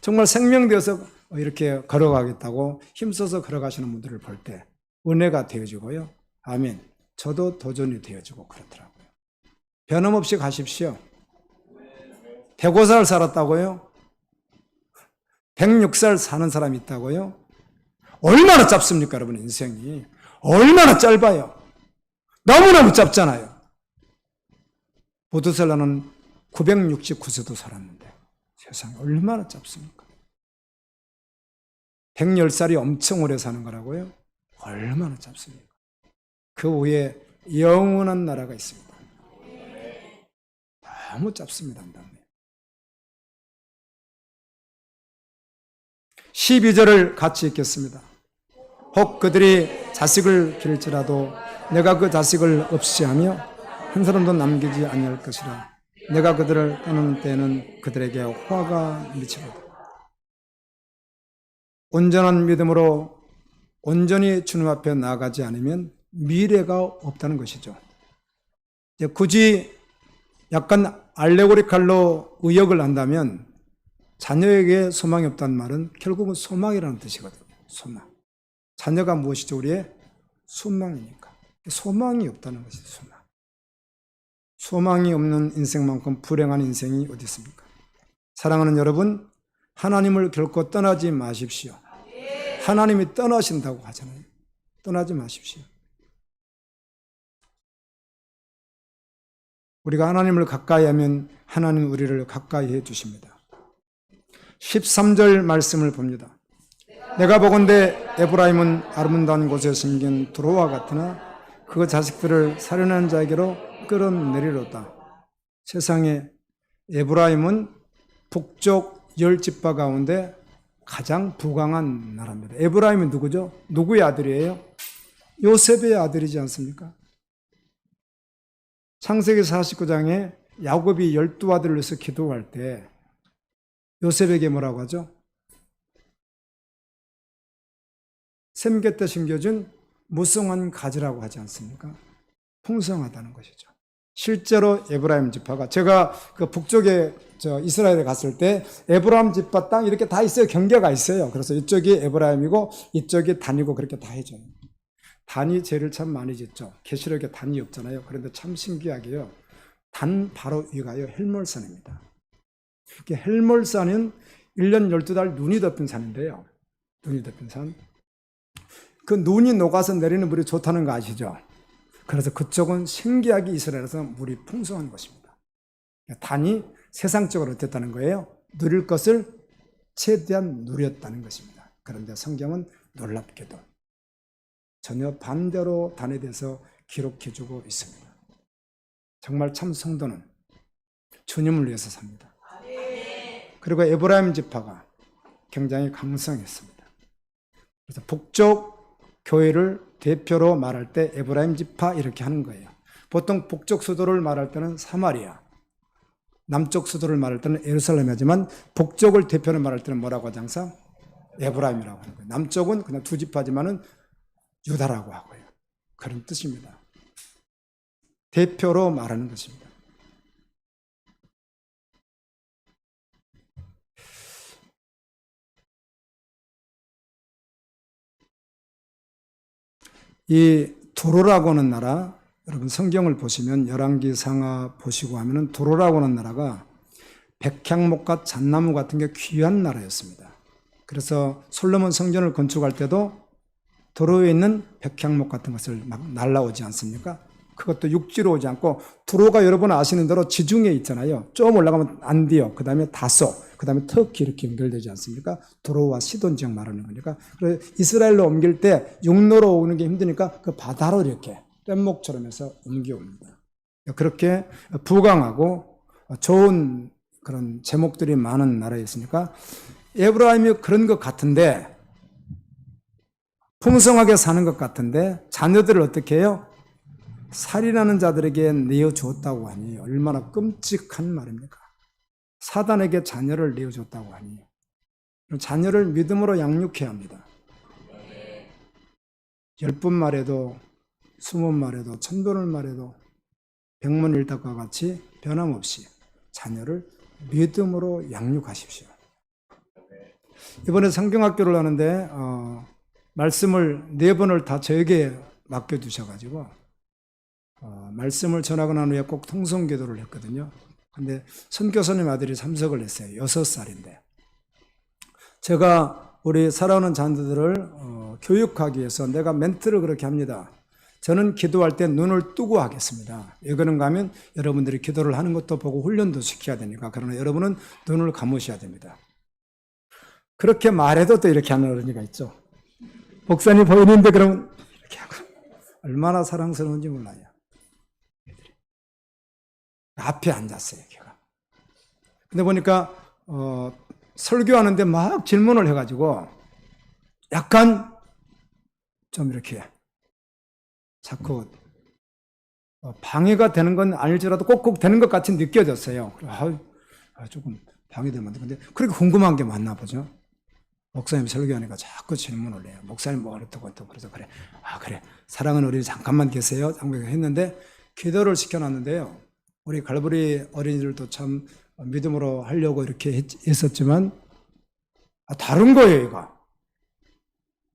S1: 정말 생명되어서 이렇게 걸어가겠다고 힘써서 걸어가시는 분들을 볼 때 은혜가 되어지고요. 아멘. 저도 도전이 되어지고 그렇더라고요. 변함없이 가십시오. 105살 살았다고요? 106살 사는 사람이 있다고요? 얼마나 짧습니까, 여러분, 인생이? 얼마나 짧아요. 너무너무 짧잖아요. 보드셀라는 969세도 살았는데 세상에 얼마나 짧습니까? 110살이 엄청 오래 사는 거라고요? 얼마나 짧습니까? 그 후에 영원한 나라가 있습니다. 너무 짧습니다. 12절을 같이 읽겠습니다. 혹 그들이 자식을 기를지라도 내가 그 자식을 없이 하며 한 사람도 남기지 아니할 것이라. 내가 그들을 떠나는 때에는 그들에게 화가 미치리라. 온전한 믿음으로 온전히 주님 앞에 나아가지 않으면 미래가 없다는 것이죠. 이제 굳이 약간 알레고리칼로 의역을 한다면 자녀에게 소망이 없다는 말은 결국은 소망이라는 뜻이거든요. 소망. 자녀가 무엇이죠? 우리의 소망이니까. 소망이 없다는 것이죠. 소망. 소망이 없는 인생만큼 불행한 인생이 어디 있습니까? 사랑하는 여러분, 하나님을 결코 떠나지 마십시오. 하나님이 떠나신다고 하잖아요. 떠나지 마십시오. 우리가 하나님을 가까이 하면 하나님 우리를 가까이 해 주십니다. 13절 말씀을 봅니다. 내가 보건대 에브라임은 아름다운 곳에 숨긴 두로와 같으나 그 자식들을 살인하는 자에게로 끌어내리로다. 세상에 에브라임은 북쪽 10지파 가운데 가장 부강한 나라입니다. 에브라임은 누구죠? 누구의 아들이에요? 요셉의 아들이지 않습니까? 창세기 49장에 야곱이 12아들을 위해서 기도할 때 요셉에게 뭐라고 하죠? 셈 곁에 심겨준 무성한 가지라고 하지 않습니까? 풍성하다는 것이죠. 실제로 에브라임 지파가, 제가 그 북쪽에 이스라엘에 갔을 때 에브라임 지파 땅 이렇게 다 있어요. 경계가 있어요. 그래서 이쪽이 에브라임이고 이쪽이 단이고 그렇게 다 해줘요. 단이 죄를 참 많이 짓죠. 계시록에 단이 없잖아요. 그런데 참 신기하게요. 단 바로 위가요 헬몰산입니다. 이게 헬몰산은 1년 12달 눈이 덮인 산인데요. 눈이 덮인 산. 그 눈이 녹아서 내리는 물이 좋다는 거 아시죠? 그래서 그쪽은 신기하게 이스라엘에서 물이 풍성한 곳입니다. 단이 세상적으로 됐다는 거예요. 누릴 것을 최대한 누렸다는 것입니다. 그런데 성경은 놀랍게도 전혀 반대로 단에 대해서 기록해주고 있습니다. 정말 참 성도는 주님을 위해서 삽니다. 그리고 에브라임 지파가 굉장히 강성했습니다. 그래서 북쪽 교회를 대표로 말할 때 에브라임 지파 이렇게 하는 거예요. 보통 북쪽 수도를 말할 때는 사마리아, 남쪽 수도를 말할 때는 예루살렘이지만 북쪽을 대표로 말할 때는 뭐라고 하죠? 항상 에브라임이라고 하는 거예요. 남쪽은 그냥 두 지파지만은 유다라고 하고요. 그런 뜻입니다. 대표로 말하는 것입니다. 이 두로라고 하는 나라, 여러분 성경을 보시면 열왕기 상하 보시고 하면은 두로라고 하는 나라가 백향목과 잣나무 같은 게 귀한 나라였습니다. 그래서 솔로몬 성전을 건축할 때도 도로에 있는 백향목 같은 것을 막 날라오지 않습니까? 그것도 육지로 오지 않고 두로가 여러분 아시는 대로 지중해 있잖아요. 좀 올라가면 안디옥, 그 다음에 다소, 그 다음에 터키 이렇게 연결되지 않습니까? 두로와 시돈 지역 말하는 거니까. 그래서 이스라엘로 옮길 때 육로로 오는 게 힘드니까 그 바다로 이렇게 뗏목처럼 해서 옮겨옵니다. 그렇게 부강하고 좋은 그런 제목들이 많은 나라였으니까 에브라임이 그런 것 같은데 풍성하게 사는 것 같은데 자녀들을 어떻게 해요? 살인하는 자들에게 내어주었다고 하니 얼마나 끔찍한 말입니까? 사단에게 자녀를 내어줬다고 하니 자녀를 믿음으로 양육해야 합니다. 10분 말해도 20분 말해도 1000번을 말해도 100문 일답과 같이 변함없이 자녀를 믿음으로 양육하십시오. 이번에 성경학교를 하는데 말씀을 4번을 다 저에게 맡겨두셔가지고 말씀을 전하고 난 후에 꼭 통성기도를 했거든요. 근데 선교사님 아들이 참석을 했어요. 6살인데. 제가 우리 살아오는 자녀들을 교육하기 위해서 내가 멘트를 그렇게 합니다. 저는 기도할 때 눈을 뜨고 하겠습니다. 왜 그런가 하면 여러분들이 기도를 하는 것도 보고 훈련도 시켜야 되니까. 그러나 여러분은 눈을 감으셔야 됩니다. 그렇게 말해도 또 이렇게 하는 어린이가 있죠. 목사님 보이는데 그러면 이렇게 하고 얼마나 사랑스러운지 몰라요. 앞에 앉았어요, 걔가. 근데 보니까 설교하는데 막 질문을 해가지고 약간 좀 이렇게 자꾸 방해가 되는 건 아닐지라도 꼭꼭 되는 것 같이 느껴졌어요. 조금 방해되면 안 돼. 근데 그렇게 궁금한 게 많나 보죠. 목사님 설교하니까 자꾸 질문을 해요. 목사님 뭐 어떻고 그래서 그래. 그래. 사랑하는 어린이 잠깐만 계세요. 했는데 기도를 시켜놨는데요. 우리 갈보리 어린이들도 참 믿음으로 하려고 이렇게 했었지만 다른 거예요, 얘가.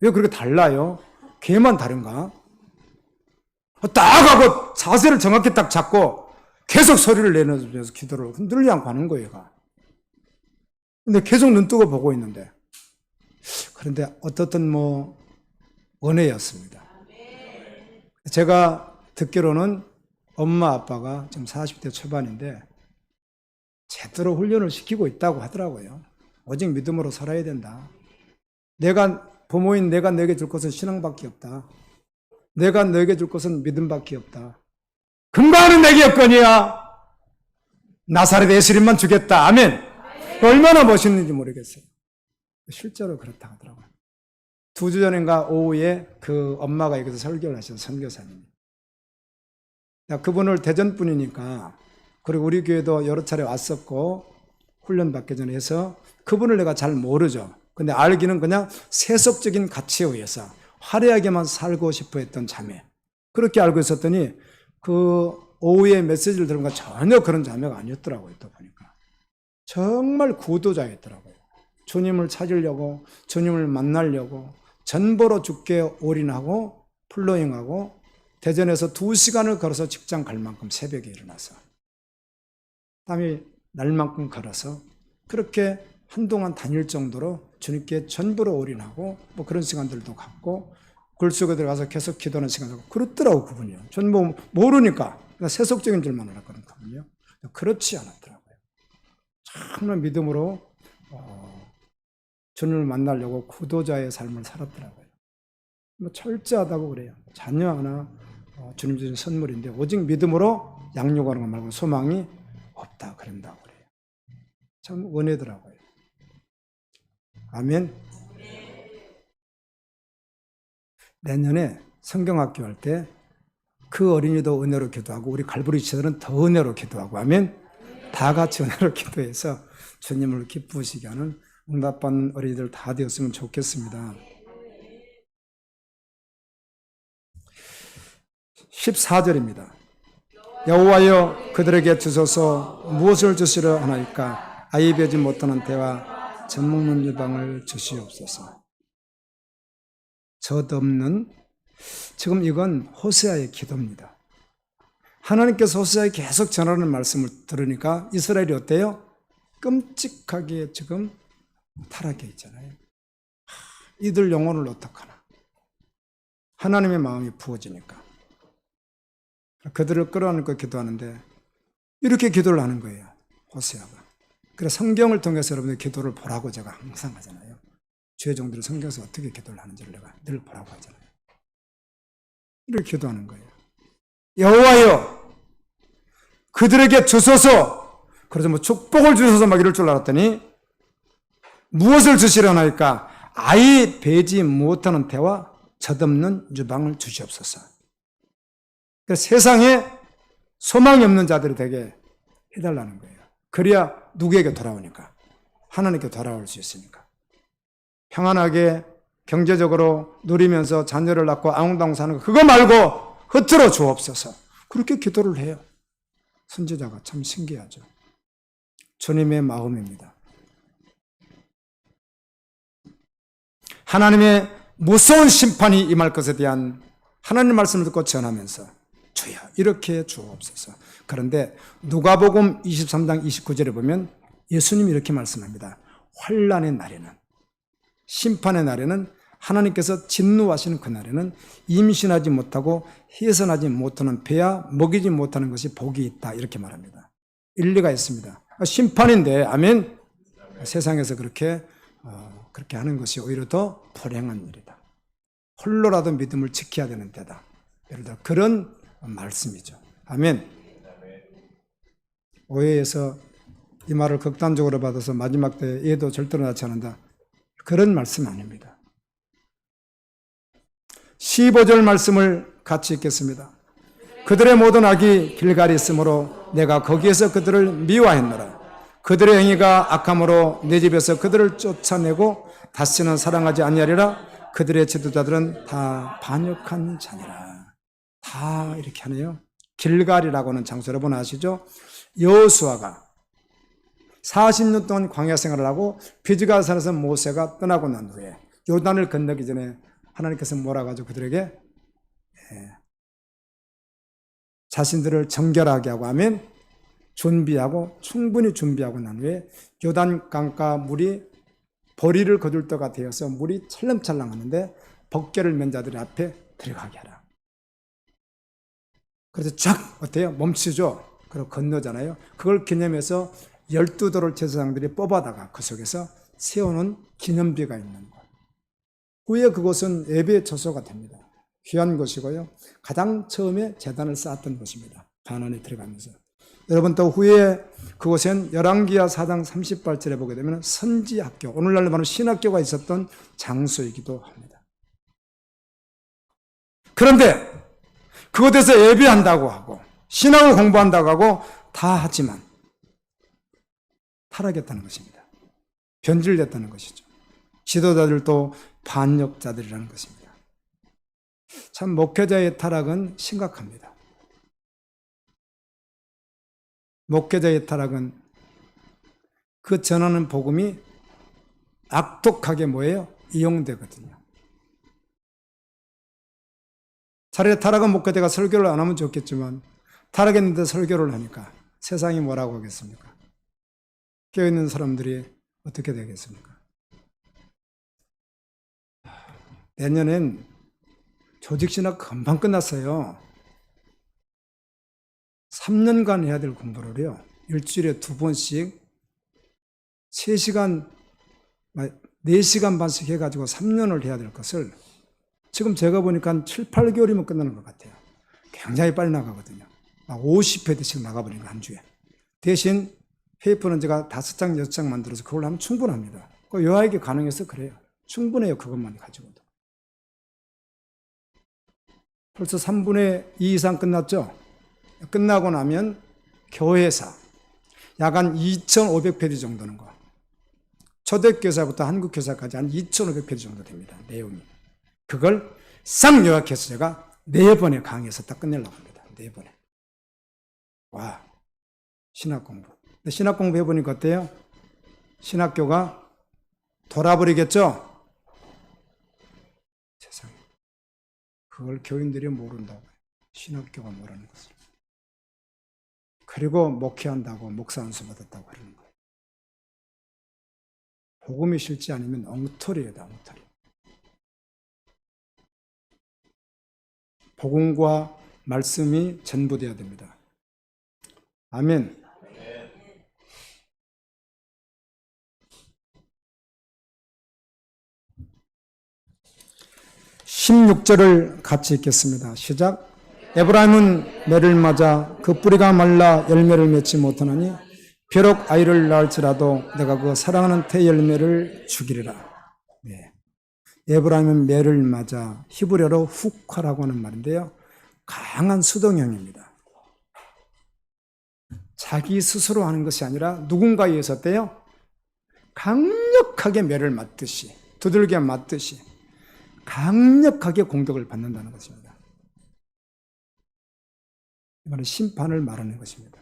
S1: 왜 그렇게 달라요? 걔만 다른가? 딱 하고 자세를 정확히 딱 잡고 계속 소리를 내면서 기도를 흔들지 않고 하는 거예요, 얘가. 근데 계속 눈 뜨고 보고 있는데. 그런데 어떻든 은혜였습니다. 제가 듣기로는 엄마 아빠가 지금 40대 초반인데 제대로 훈련을 시키고 있다고 하더라고요. 오직 믿음으로 살아야 된다. 부모인 내가 너에게 줄 것은 신앙밖에 없다. 내가 너에게 줄 것은 믿음밖에 없다. 근거하는 내게 없거니와 나사렛 예수님만 주겠다. 아멘. 얼마나 멋있는지 모르겠어요. 실제로 그렇다 하더라고요. 2주 전인가 오후에 그 엄마가 여기서 설교를 하셔서 선교사님이. 그분을 대전 분이니까, 그리고 우리 교회도 여러 차례 왔었고 훈련 받기 전에 해서 그분을 내가 잘 모르죠. 근데 알기는 그냥 세속적인 가치에 의해서 화려하게만 살고 싶어 했던 자매. 그렇게 알고 있었더니 그 오후에 메시지를 들으니까 전혀 그런 자매가 아니었더라고요. 또 보니까 정말 구도자였더라고요. 주님을 찾으려고, 주님을 만나려고 전보로 죽게 올인하고 플로잉하고 대전에서 2시간을 걸어서 직장 갈 만큼 새벽에 일어나서 땀이 날 만큼 걸어서 그렇게 한동안 다닐 정도로 주님께 전부로 올인하고 그런 시간들도 갖고 굴 속에 들어가서 계속 기도하는 시간을 그렇더라고 그분이요. 전 뭐 모르니까 세속적인 줄만 알았거든 그분이요. 그렇지 않았더라고요. 정말 믿음으로 주님을 만나려고 구도자의 삶을 살았더라고요. 뭐 철저하다고 그래요. 자녀 하나 주님 주신 선물인데 오직 믿음으로 양육하는 것 말고 소망이 없다 그런다고 그래요. 참 은혜더라고요. 아멘. 내년에 성경학교 할 때 그 어린이도 은혜로 기도하고 우리 갈보리 지체들은 더 은혜로 기도하고 아멘. 다 같이 은혜로 기도해서 주님을 기쁘시게 하는 응답받는 어린이들 다 되었으면 좋겠습니다. 14절입니다. 여호와여 그들에게 주소서 무엇을 주시려 하나이까 아이 배지 못하는 대와 젖먹는 유방을 주시옵소서. 젖없는 지금 이건 호세아의 기도입니다. 하나님께서 호세아에 계속 전하는 말씀을 들으니까 이스라엘이 어때요? 끔찍하게 지금 타락해 있잖아요. 이들 영혼을 어떡하나. 하나님의 마음이 부어지니까. 그들을 끌어안고 기도하는데 이렇게 기도를 하는 거예요. 호세아가. 그래서 성경을 통해서 여러분들 기도를 보라고 제가 항상 하잖아요. 주의 종들을 성경에서 어떻게 기도를 하는지를 내가 늘 보라고 하잖아요. 이렇게 기도하는 거예요. 여호와여 그들에게 주소서. 그래서 뭐 축복을 주소서 막 이럴 줄 알았더니 무엇을 주시려나이까 아이 배지 못하는 태와 젖없는 유방을 주시옵소서. 그래서 세상에 소망이 없는 자들이 되게 해달라는 거예요. 그래야 누구에게 돌아오니까? 하나님께 돌아올 수 있으니까. 평안하게 경제적으로 누리면서 자녀를 낳고 아웅다웅 사는 거 그거 말고 흩트러 주옵소서. 그렇게 기도를 해요. 선지자가 참 신기하죠. 주님의 마음입니다. 하나님의 무서운 심판이 임할 것에 대한 하나님 말씀을 듣고 전하면서 주여 이렇게 주옵소서. 그런데 누가복음 23장 29절에 보면 예수님이 이렇게 말씀합니다. 환난의 날에는 심판의 날에는 하나님께서 진노하시는 그날에는 임신하지 못하고 해산하지 못하는 배야 먹이지 못하는 것이 복이 있다 이렇게 말합니다. 일리가 있습니다. 심판인데 아멘. 세상에서 그렇게 하는 것이 오히려 더 불행한 일이다. 홀로라도 믿음을 지켜야 되는 때다. 예를 들어 그런 말씀이죠. 아멘. 오해해서 이 말을 극단적으로 받아서 마지막 때 얘도 절대로 낳지 않는다. 그런 말씀 아닙니다. 15절 말씀을 같이 읽겠습니다. 그들의 모든 악이 길갈이 있으므로 내가 거기에서 그들을 미워했노라. 그들의 행위가 악함으로 내 집에서 그들을 쫓아내고 다시는 사랑하지 아니하리라. 그들의 지도자들은 다 반역한 자니라. 다 이렇게 하네요. 길갈이라고 하는 장소 여러분 아시죠? 여호수아가 40년 동안 광야 생활을 하고 비즈가산에서 모세가 떠나고 난 후에 요단을 건너기 전에 하나님께서 몰아가지고 그들에게 자신들을 정결하게 하고 하면 충분히 준비하고 난 후에 요단 강가 물이 보리를 거둘 때가 되어서 물이 찰랑찰랑하는데 벗개를 맨 자들이 앞에 들어가게 하라. 그래서 쫙 어때요? 멈추죠. 그리고 건너잖아요. 그걸 기념해서 12돌을 제사장들이 뽑아다가 그 속에서 세우는 기념비가 있는 곳. 후에 그곳은 예배의 처소가 됩니다. 귀한 곳이고요. 가장 처음에 제단을 쌓았던 곳입니다. 반원에 들어가면서. 여러분 또 후에 그곳엔 열왕기하 4장 38절에 보게 되면 선지학교, 오늘날로 말하면 신학교가 있었던 장소이기도 합니다. 그런데 그곳에서 예배한다고 하고 신앙을 공부한다고 하고 다 하지만 타락했다는 것입니다. 변질됐다는 것이죠. 지도자들도 반역자들이라는 것입니다. 참 목회자의 타락은 심각합니다. 목회자의 타락은 그 전하는 복음이 악독하게 뭐예요? 이용되거든요. 차라리 타락한 목회자가 설교를 안 하면 좋겠지만 타락했는데 설교를 하니까 세상이 뭐라고 하겠습니까? 깨어있는 사람들이 어떻게 되겠습니까? 내년엔 조직신학 금방 끝났어요. 3년간 해야 될 공부를요. 일주일에 2번씩 3시간, 4시간 반씩 해가지고 3년을 해야 될 것을 지금 제가 보니까 한 7, 8개월이면 끝나는 것 같아요. 굉장히 빨리 나가거든요. 막 50회씩 나가버리는 거, 한 주에. 대신 페이퍼는 제가 5장, 6장 만들어서 그걸 하면 충분합니다. 그 요하에게 가능해서 그래요. 충분해요. 그것만 가지고도. 벌써 3분의 2 이상 끝났죠? 끝나고 나면 교회사, 약 한 2,500페이지 정도는 거. 초대교사부터 한국교사까지 한 2,500페이지 정도 됩니다. 내용이. 그걸 싹 요약해서 제가 4번의 강의에서 딱 끝내려고 합니다. 4번에. 와, 신학 공부. 신학 공부 해보니까 어때요? 신학교가 돌아버리겠죠? 세상에. 그걸 교인들이 모른다고요. 신학교가 뭐라는 것을. 그리고 목회한다고 목사 안수 받았다고 그러는 거예요. 복음이 싫지 않으면 엉터리예요, 엉터리. 복음과 말씀이 전부되어야 됩니다. 아멘. 16절을 같이 읽겠습니다. 시작. 에브라임은 매를 맞아 그 뿌리가 말라 열매를 맺지 못하나니 비록 아이를 낳을지라도 내가 그 사랑하는 태 열매를 주기리라. 네. 에브라임은 매를 맞아 히브리어로 훅화라고 하는 말인데요. 강한 수동형입니다. 자기 스스로 하는 것이 아니라 누군가에 의해서 어때요? 강력하게 매를 맞듯이, 두들겨 맞듯이 강력하게 공격을 받는다는 것입니다. 이거는 심판을 말하는 것입니다.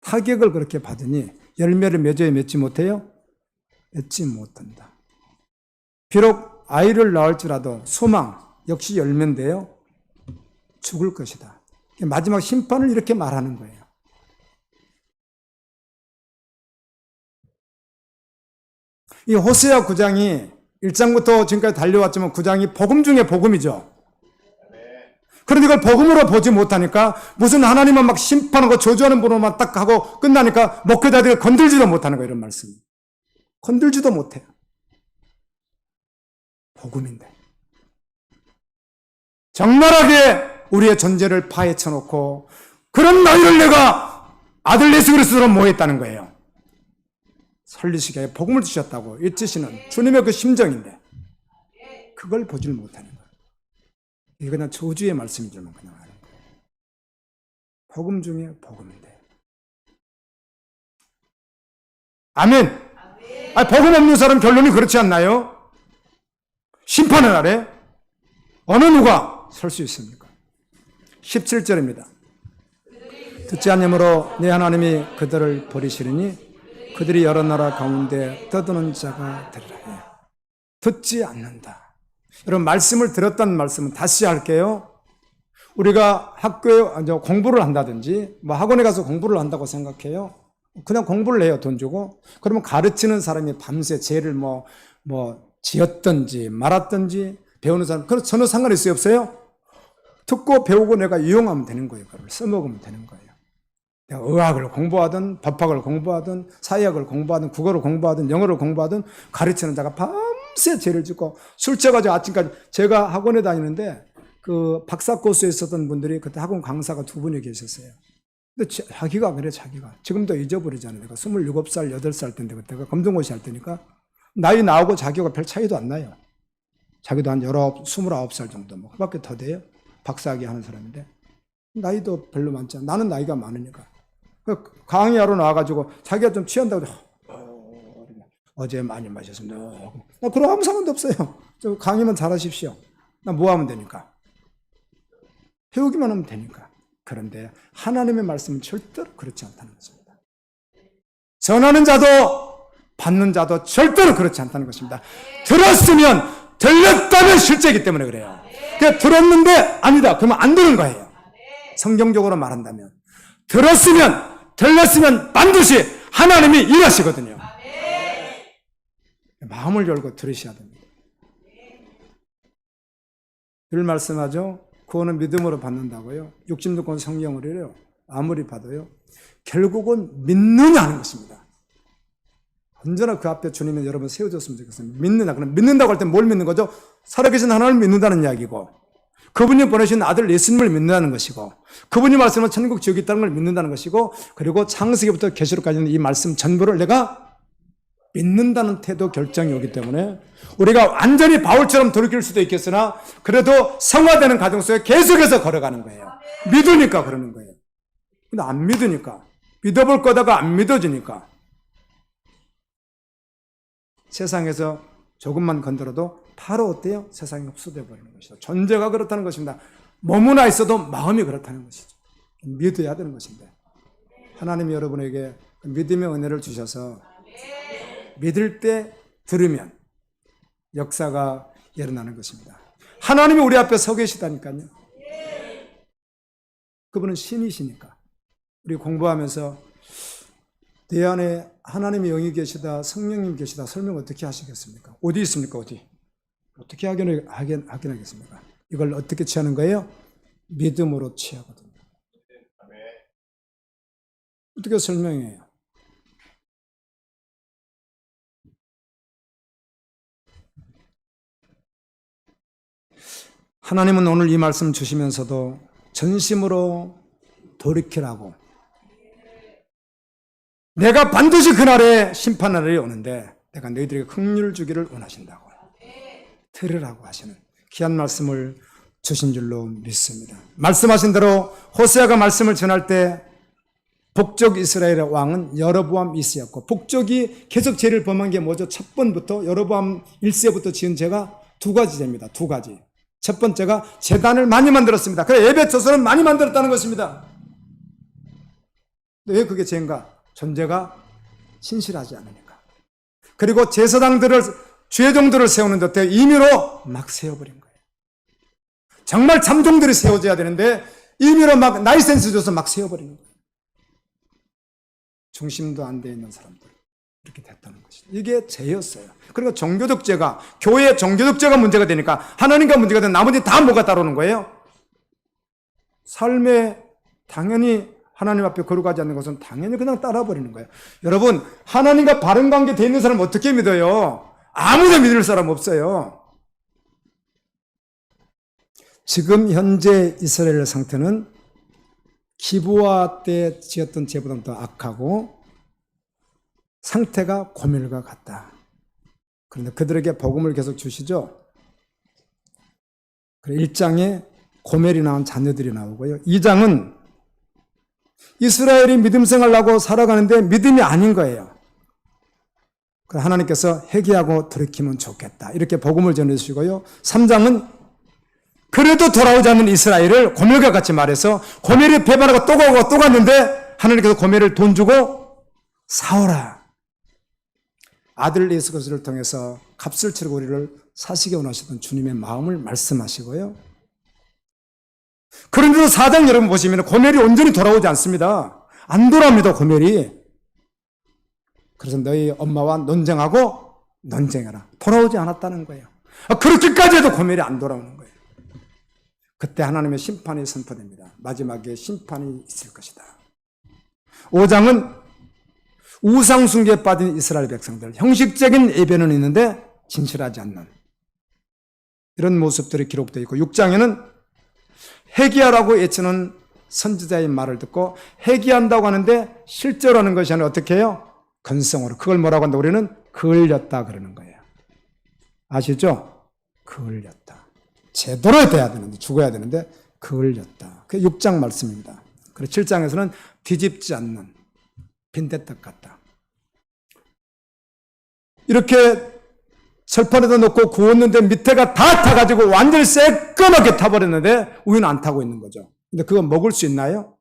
S1: 타격을 그렇게 받으니 열매를 맺어야 맺지 못해요? 맺지 못한다. 비록 아이를 낳을지라도 소망 역시 열매인데요. 죽을 것이다. 마지막 심판을 이렇게 말하는 거예요. 이 호세아 9장이 1장부터 지금까지 달려왔지만 9장이 복음 중에 복음이죠. 그런데 이걸 복음으로 보지 못하니까 무슨 하나님은 막 심판하고 저주하는 분으로만 딱 하고 끝나니까 목회자들이 건들지도 못하는 거예요. 이런 말씀. 건들지도 못해요. 복음인데. 적나라하게 우리의 존재를 파헤쳐 놓고 그런 너희를 내가 아들 예수 그리스도로 모했다는 거예요. 설리시기에 복음을 주셨다고 잊으시는 주님의 그 심정인데 그걸 보질 못하는 거예요. 이게 그냥 저주의 말씀인 줄만 그냥 아는 거예요. 복음 중에 복음인데. 아멘. 아니, 복음 없는 사람 결론이 그렇지 않나요? 심판의 날에 어느 누가 설 수 있습니까? 17절입니다. 듣지 않으므로 내 하나님이 그들을 버리시리니 그들이 여러 나라 가운데 떠드는 자가 되리라. 듣지 않는다. 여러분, 말씀을 들었다는 말씀은 다시 할게요. 우리가 학교에 공부를 한다든지 뭐 학원에 가서 공부를 한다고 생각해요. 그냥 공부를 해요. 돈 주고. 그러면 가르치는 사람이 밤새 죄를 뭐 지었든지 말았든지 배우는 사람, 그건 전혀 상관이 없어요. 듣고 배우고 내가 이용하면 되는 거예요. 그걸 써먹으면 되는 거예요. 내가 의학을 공부하든 법학을 공부하든 사회학을 공부하든 국어를 공부하든 영어를 공부하든 가르치는 자가 밤새 죄를 짓고 술 취해가지고 아침까지. 제가 학원에 다니는데 그 박사 코스에 있었던 분들이 그때 학원 강사가 2분이 계셨어요. 근데 자기가 그래, 자기가. 지금도 잊어버리잖아요. 내가 27살, 8살 때인데 그때가 검정고시 할 때니까 나이 나하고 자기가 별 차이도 안 나요. 자기도 한 29살 정도, 뭐 그밖에 더 돼요. 박사학위 하는 사람인데 나이도 별로 많지 않아. 나는 나이가 많으니까. 강의하러 나와가지고 자기가 좀 취한다고 어제 많이 마셨습니다. 나 그럼 아무 상관도 없어요. 저 강의만 잘하십시오. 나 뭐 하면 되니까. 배우기만 하면 되니까. 그런데 하나님의 말씀은 절대로 그렇지 않다는 것입니다. 전하는 자도 받는 자도 절대로 그렇지 않다는 것입니다. 들었으면 들렸다면 실제이기 때문에 그래요. 그러니까 들었는데 아니다. 그러면 안 되는 거예요. 성경적으로 말한다면 들었으면 들렸으면 반드시 하나님이 일하시거든요. 마음을 열고 들으셔야 됩니다. 늘 말씀하죠. 구원은 믿음으로 받는다고요. 육신 듣고는 성령을 이래요. 아무리 봐도요. 결국은 믿느냐는 것입니다. 언제나 그 앞에 주님이 여러분 세워줬으면 좋겠습니다. 믿느냐. 그럼 믿는다고 할 때 뭘 믿는 거죠? 살아계신 하나님을 믿는다는 이야기고, 그분이 보내신 아들 예수님을 믿는다는 것이고, 그분이 말씀한 천국 지옥이 있다는 걸 믿는다는 것이고, 그리고 창세기부터 계시록까지는 이 말씀 전부를 내가 믿는다는 태도 결정이 오기 때문에 우리가 완전히 바울처럼 돌이킬 수도 있겠으나 그래도 성화되는 과정 속에 계속해서 걸어가는 거예요. 믿으니까 그러는 거예요. 근데 안 믿으니까, 믿어볼 거다가 안 믿어지니까 세상에서 조금만 건드려도 바로 어때요? 세상이 흡수되어 버리는 것이죠. 존재가 그렇다는 것입니다. 머무나 있어도 마음이 그렇다는 것이죠. 믿어야 되는 것인데 하나님이 여러분에게 믿음의 은혜를 주셔서 믿을 때 들으면 역사가 일어나는 것입니다. 하나님이 우리 앞에 서 계시다니까요. 그분은 신이시니까. 우리 공부하면서 내 안에 하나님의 영이 계시다, 성령님 계시다 설명 어떻게 하시겠습니까? 어디 있습니까? 어떻게 확인하겠습니까? 이걸 어떻게 취하는 거예요? 믿음으로 취하거든요. 어떻게 설명해요? 하나님은 오늘 이 말씀 주시면서도 전심으로 돌이키라고, 내가 반드시 그날에 심판날이 오는데 내가 너희들에게 긍휼 주기를 원하신다고 들으라고 하시는 귀한 말씀을 주신 줄로 믿습니다. 말씀하신 대로 호세아가 말씀을 전할 때 북쪽 이스라엘의 왕은 여로보암 2세였고, 북쪽이 계속 죄를 범한 게 뭐죠? 첫 번부터 여로보암 1세부터 지은 죄가 두 가지 죄입니다. 두 가지. 첫 번째가 제단을 많이 만들었습니다. 그래, 예배 처소를 많이 만들었다는 것입니다. 왜 그게 죄인가? 존재가 신실하지 않으니까. 그리고 제사장들을, 죄종들을 세우는 데 임의로 막 세워버린 거예요. 정말 참종들이 세워져야 되는데 임의로 막 라이센스 줘서 막 세워버리는 거예요. 중심도 안 돼 있는 사람들, 이렇게 됐다는 것이죠. 이게 죄였어요. 그리고 종교적 죄가, 교회의 종교적 죄가 문제가 되니까 하나님과 문제가 된 나머지 다 뭐가 따르는 거예요? 삶에 당연히 하나님 앞에 거룩하지 않는 것은 당연히 그냥 따라버리는 거예요. 여러분, 하나님과 바른 관계 돼 있는 사람 어떻게 믿어요? 아무도 믿을 사람 없어요. 지금 현재 이스라엘 상태는 기브아 때 지었던 죄보다 더 악하고 상태가 고멜과 같다. 그런데 그들에게 복음을 계속 주시죠. 1장에 고멜이 낳은 자녀들이 나오고요. 2장은 이스라엘이 믿음 생활을 하고 살아가는데 믿음이 아닌 거예요. 그래서 하나님께서 회개하고 돌이키면 좋겠다, 이렇게 복음을 전해주시고요. 3장은 그래도 돌아오지 않는 이스라엘을 고멜과 같이 말해서, 고멜이 배반하고 또 가고 또 갔는데 하나님께서 고멜을 돈 주고 사오라, 아들 예수 그리스도를 통해서 값을 치르고 우리를 사시게 원하시던 주님의 마음을 말씀하시고요. 그런데도 4장 여러분 보시면 고멜이 온전히 돌아오지 않습니다. 안 돌아옵니다, 고멜이. 그래서 너희 엄마와 논쟁하고 논쟁해라. 돌아오지 않았다는 거예요. 그렇게까지 해도 고멜이 안 돌아오는 거예요. 그때 하나님의 심판이 선포됩니다. 마지막에 심판이 있을 것이다. 5장은 우상 숭배에 빠진 이스라엘 백성들, 형식적인 예배는 있는데 진실하지 않는 이런 모습들이 기록되어 있고, 6장에는 회개하라고 외치는 선지자의 말을 듣고 회개한다고 하는데 실제로 하는 것이 아니라 어떻게 해요? 건성으로. 그걸 뭐라고 한다? 우리는 그을렸다 그러는 거예요. 아시죠? 그을렸다. 제대로 돼야 되는데, 죽어야 되는데 그을렸다. 그게 6장 말씀입니다. 그리고 7장에서는 뒤집지 않는 빈대떡 같다. 이렇게 철판에다 놓고 구웠는데 밑에가 다 타가지고 완전히 새까맣게 타버렸는데 우유는 안 타고 있는 거죠. 근데 그거 먹을 수 있나요?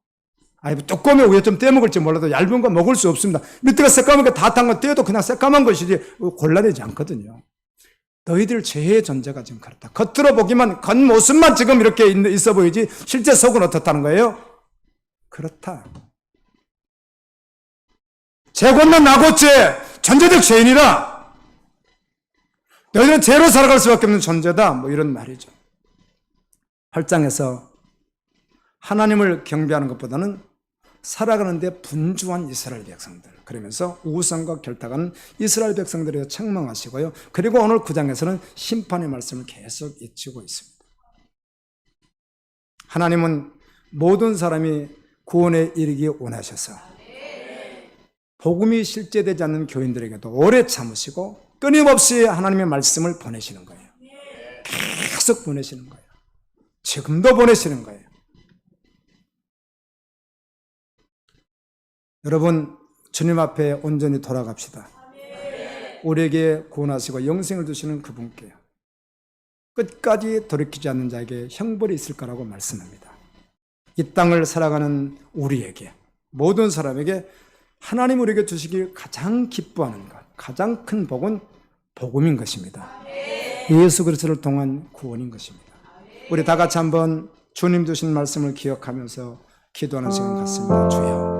S1: 아니, 뚜껑에 우유 좀 떼먹을지 몰라도 얇은 거 먹을 수 없습니다. 밑에가 새까맣게 다 탄 거 떼도 그냥 새까만 것이지 골라내지 않거든요. 너희들 죄의 존재가 지금 그렇다. 겉으로 보기만, 겉모습만 지금 이렇게 있어 보이지 실제 속은 어떻다는 거예요? 그렇다. 죄곤난 나고죄, 존재적 죄인이라 너희들은 죄로 살아갈 수밖에 없는 존재다, 뭐 이런 말이죠. 8장에서 하나님을 경배하는 것보다는 살아가는데 분주한 이스라엘 백성들, 그러면서 우상과 결탁하는 이스라엘 백성들에 책망하시고요. 그리고 오늘 9장에서는 심판의 말씀을 계속 외치고 있습니다. 하나님은 모든 사람이 구원에 이르기 원하셔서 복음이 실제되지 않는 교인들에게도 오래 참으시고 끊임없이 하나님의 말씀을 보내시는 거예요. 계속 보내시는 거예요. 지금도 보내시는 거예요. 여러분, 주님 앞에 온전히 돌아갑시다. 우리에게 구원하시고 영생을 주시는 그분께요. 끝까지 돌이키지 않는 자에게 형벌이 있을 거라고 말씀합니다. 이 땅을 살아가는 우리에게, 모든 사람에게 하나님 우리에게 주시길 가장 기뻐하는 것, 가장 큰 복은 복음인 것입니다. 예수 그리스도를 통한 구원인 것입니다. 우리 다 같이 한번 주님 주신 말씀을 기억하면서 기도하는 시간 갖습니다. 주여,